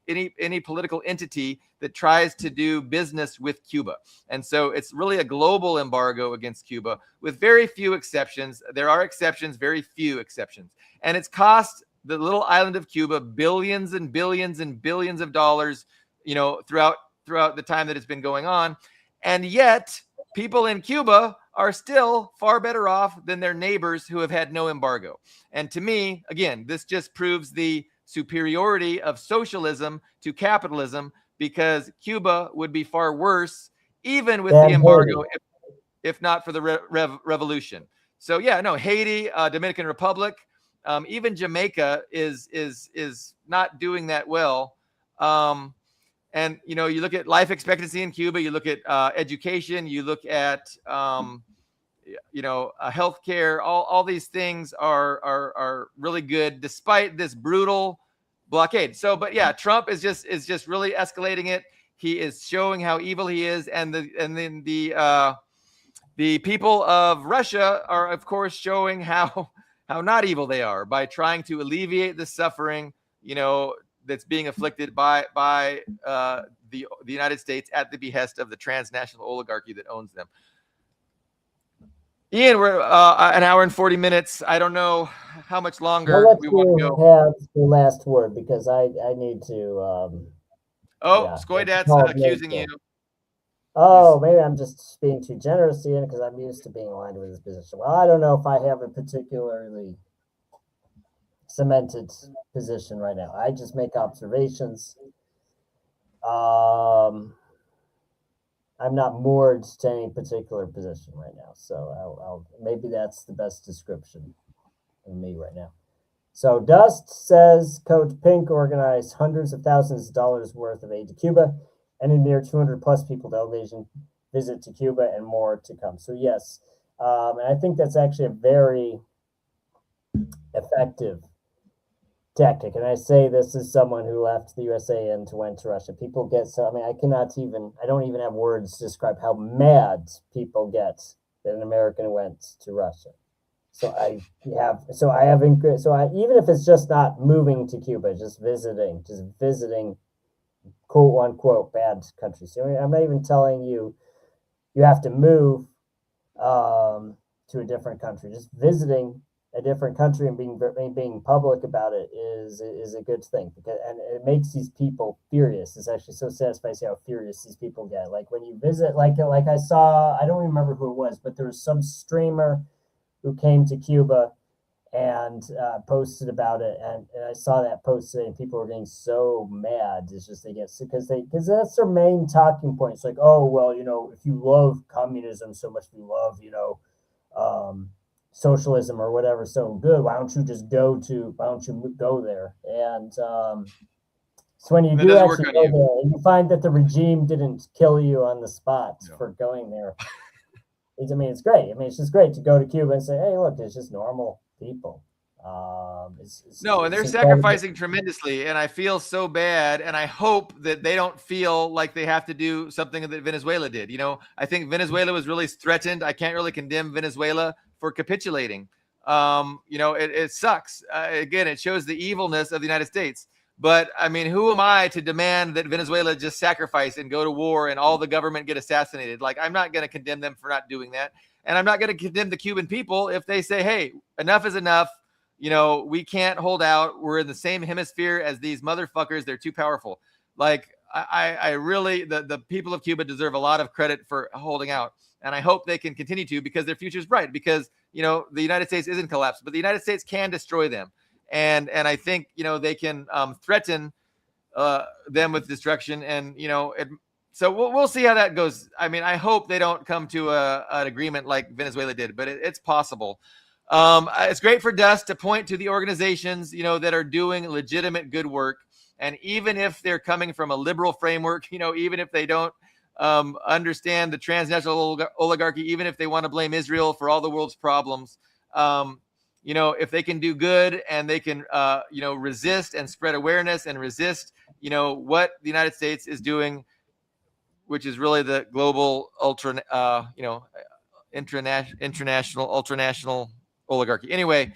political entity that tries to do business with Cuba. And so it's really a global embargo against Cuba with very few exceptions. There are exceptions, very few exceptions. And it's cost the little island of Cuba billions and billions and billions of dollars, throughout the time that it's been going on. And yet people in Cuba are still far better off than their neighbors who have had no embargo. And to me, again, this just proves the superiority of socialism to capitalism, because Cuba would be far worse, even with the embargo, if not for the revolution. So Haiti, Dominican Republic, even Jamaica is not doing that well. And, you look at life expectancy in Cuba, you look at education, you look at, healthcare, all these things are really good despite this brutal blockade. So, but Trump is just really escalating it. he is showing how evil he is, and then the people of Russia are, of course, showing how not evil they are by trying to alleviate the suffering, that's being afflicted by the United States at the behest of the transnational oligarchy that owns them. Ian, we're an hour and 40 minutes. I don't know how much longer we want to go. Have the last word because I need to. Skoidat's accusing you. Oh, maybe I'm just being too generous, Ian, because I'm used to being aligned with his position. Well, I don't know if I have a particularly cemented position right now. I just make observations. I'm not moored to any particular position right now, so I'll maybe that's the best description of me right now. So Dust says Code Pink organized hundreds of thousands of dollars worth of aid to Cuba, and a near 200 plus people delegation visit to Cuba, and more to come. So yes, and I think that's actually a very effective tactic. And I say this as someone who left the USA and went to Russia. People get so, I mean, I don't even have words to describe how mad people get that an American went to Russia. Even if it's just not moving to Cuba, just visiting, quote unquote bad countries. So I'm not even telling you have to move to a different country. Just visiting a different country and being public about it is a good thing, and it makes these people furious. It's actually so satisfying to see how furious these people get. Like when you visit, like I saw, I don't remember who it was, but there was some streamer who came to Cuba and posted about it, and I saw that post today, and people were getting so mad. It's just because that's their main talking point. It's like, oh well, if you love communism so much, you love socialism or whatever so good, why don't you go there? And so when you do actually go there, and you find that the regime didn't kill you on the spot for going there. It's great. It's just great to go to Cuba and say, hey, look, it's just normal people. And they're sacrificing tremendously, and I feel so bad, and I hope that they don't feel like they have to do something that Venezuela did. I think Venezuela was really threatened. I can't really condemn Venezuela for capitulating. It sucks. Again, it shows the evilness of the United States. But who am I to demand that Venezuela just sacrifice and go to war and all the government get assassinated? Like, I'm not going to condemn them for not doing that. And I'm not going to condemn the Cuban people if they say, hey, enough is enough. We can't hold out. We're in the same hemisphere as these motherfuckers. They're too powerful. Like, I really, the people of Cuba deserve a lot of credit for holding out. And I hope they can continue to, because their future is bright, because, the United States isn't collapsed, but the United States can destroy them. And I think, they can threaten them with destruction. And, so we'll see how that goes. I hope they don't come to an agreement like Venezuela did, but it's possible. It's great for Dust to point to the organizations, that are doing legitimate good work. And even if they're coming from a liberal framework, even if they don't understand the transnational oligarchy, even if they want to blame Israel for all the world's problems, if they can do good and they can, resist and spread awareness and resist, what the United States is doing, which is really the global international ultranational oligarchy. Anyway,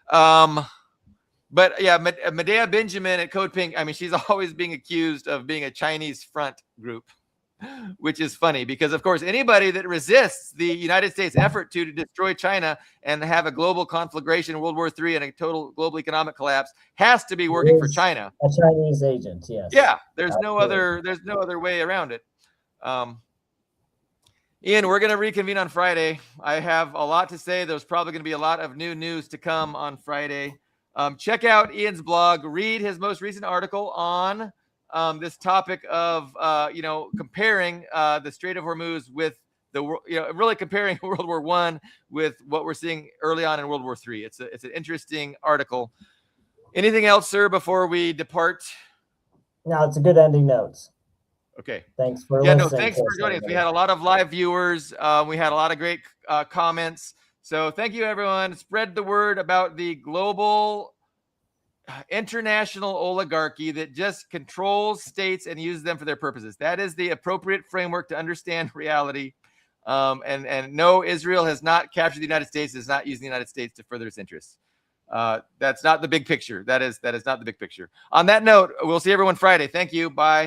but yeah, Medea Benjamin at Code Pink, she's always being accused of being a Chinese front group, which is funny because, of course, anybody that resists the United States effort to destroy China and have a global conflagration, World War III, and a total global economic collapse has to be working for China. A Chinese agent, yes. Yeah, there's no other way around it. Ian, we're going to reconvene on Friday. I have a lot to say. There's probably going to be a lot of new news to come on Friday. Check out Ian's blog. Read his most recent article on this topic of, comparing the Strait of Hormuz with really comparing World War I with what we're seeing early on in World War III. It's an interesting article. Anything else, sir, before we depart? No, it's a good ending note. Okay. Thanks for listening. Thanks for joining us. We had a lot of live viewers. We had a lot of great comments. So thank you, everyone. Spread the word about the global international oligarchy that just controls states and uses them for their purposes. That is the appropriate framework to understand reality. And no, Israel has not captured the United States, is not using the United States to further its interests. That's not the big picture. That is not the big picture. On that note, we'll see everyone Friday. Thank you. Bye.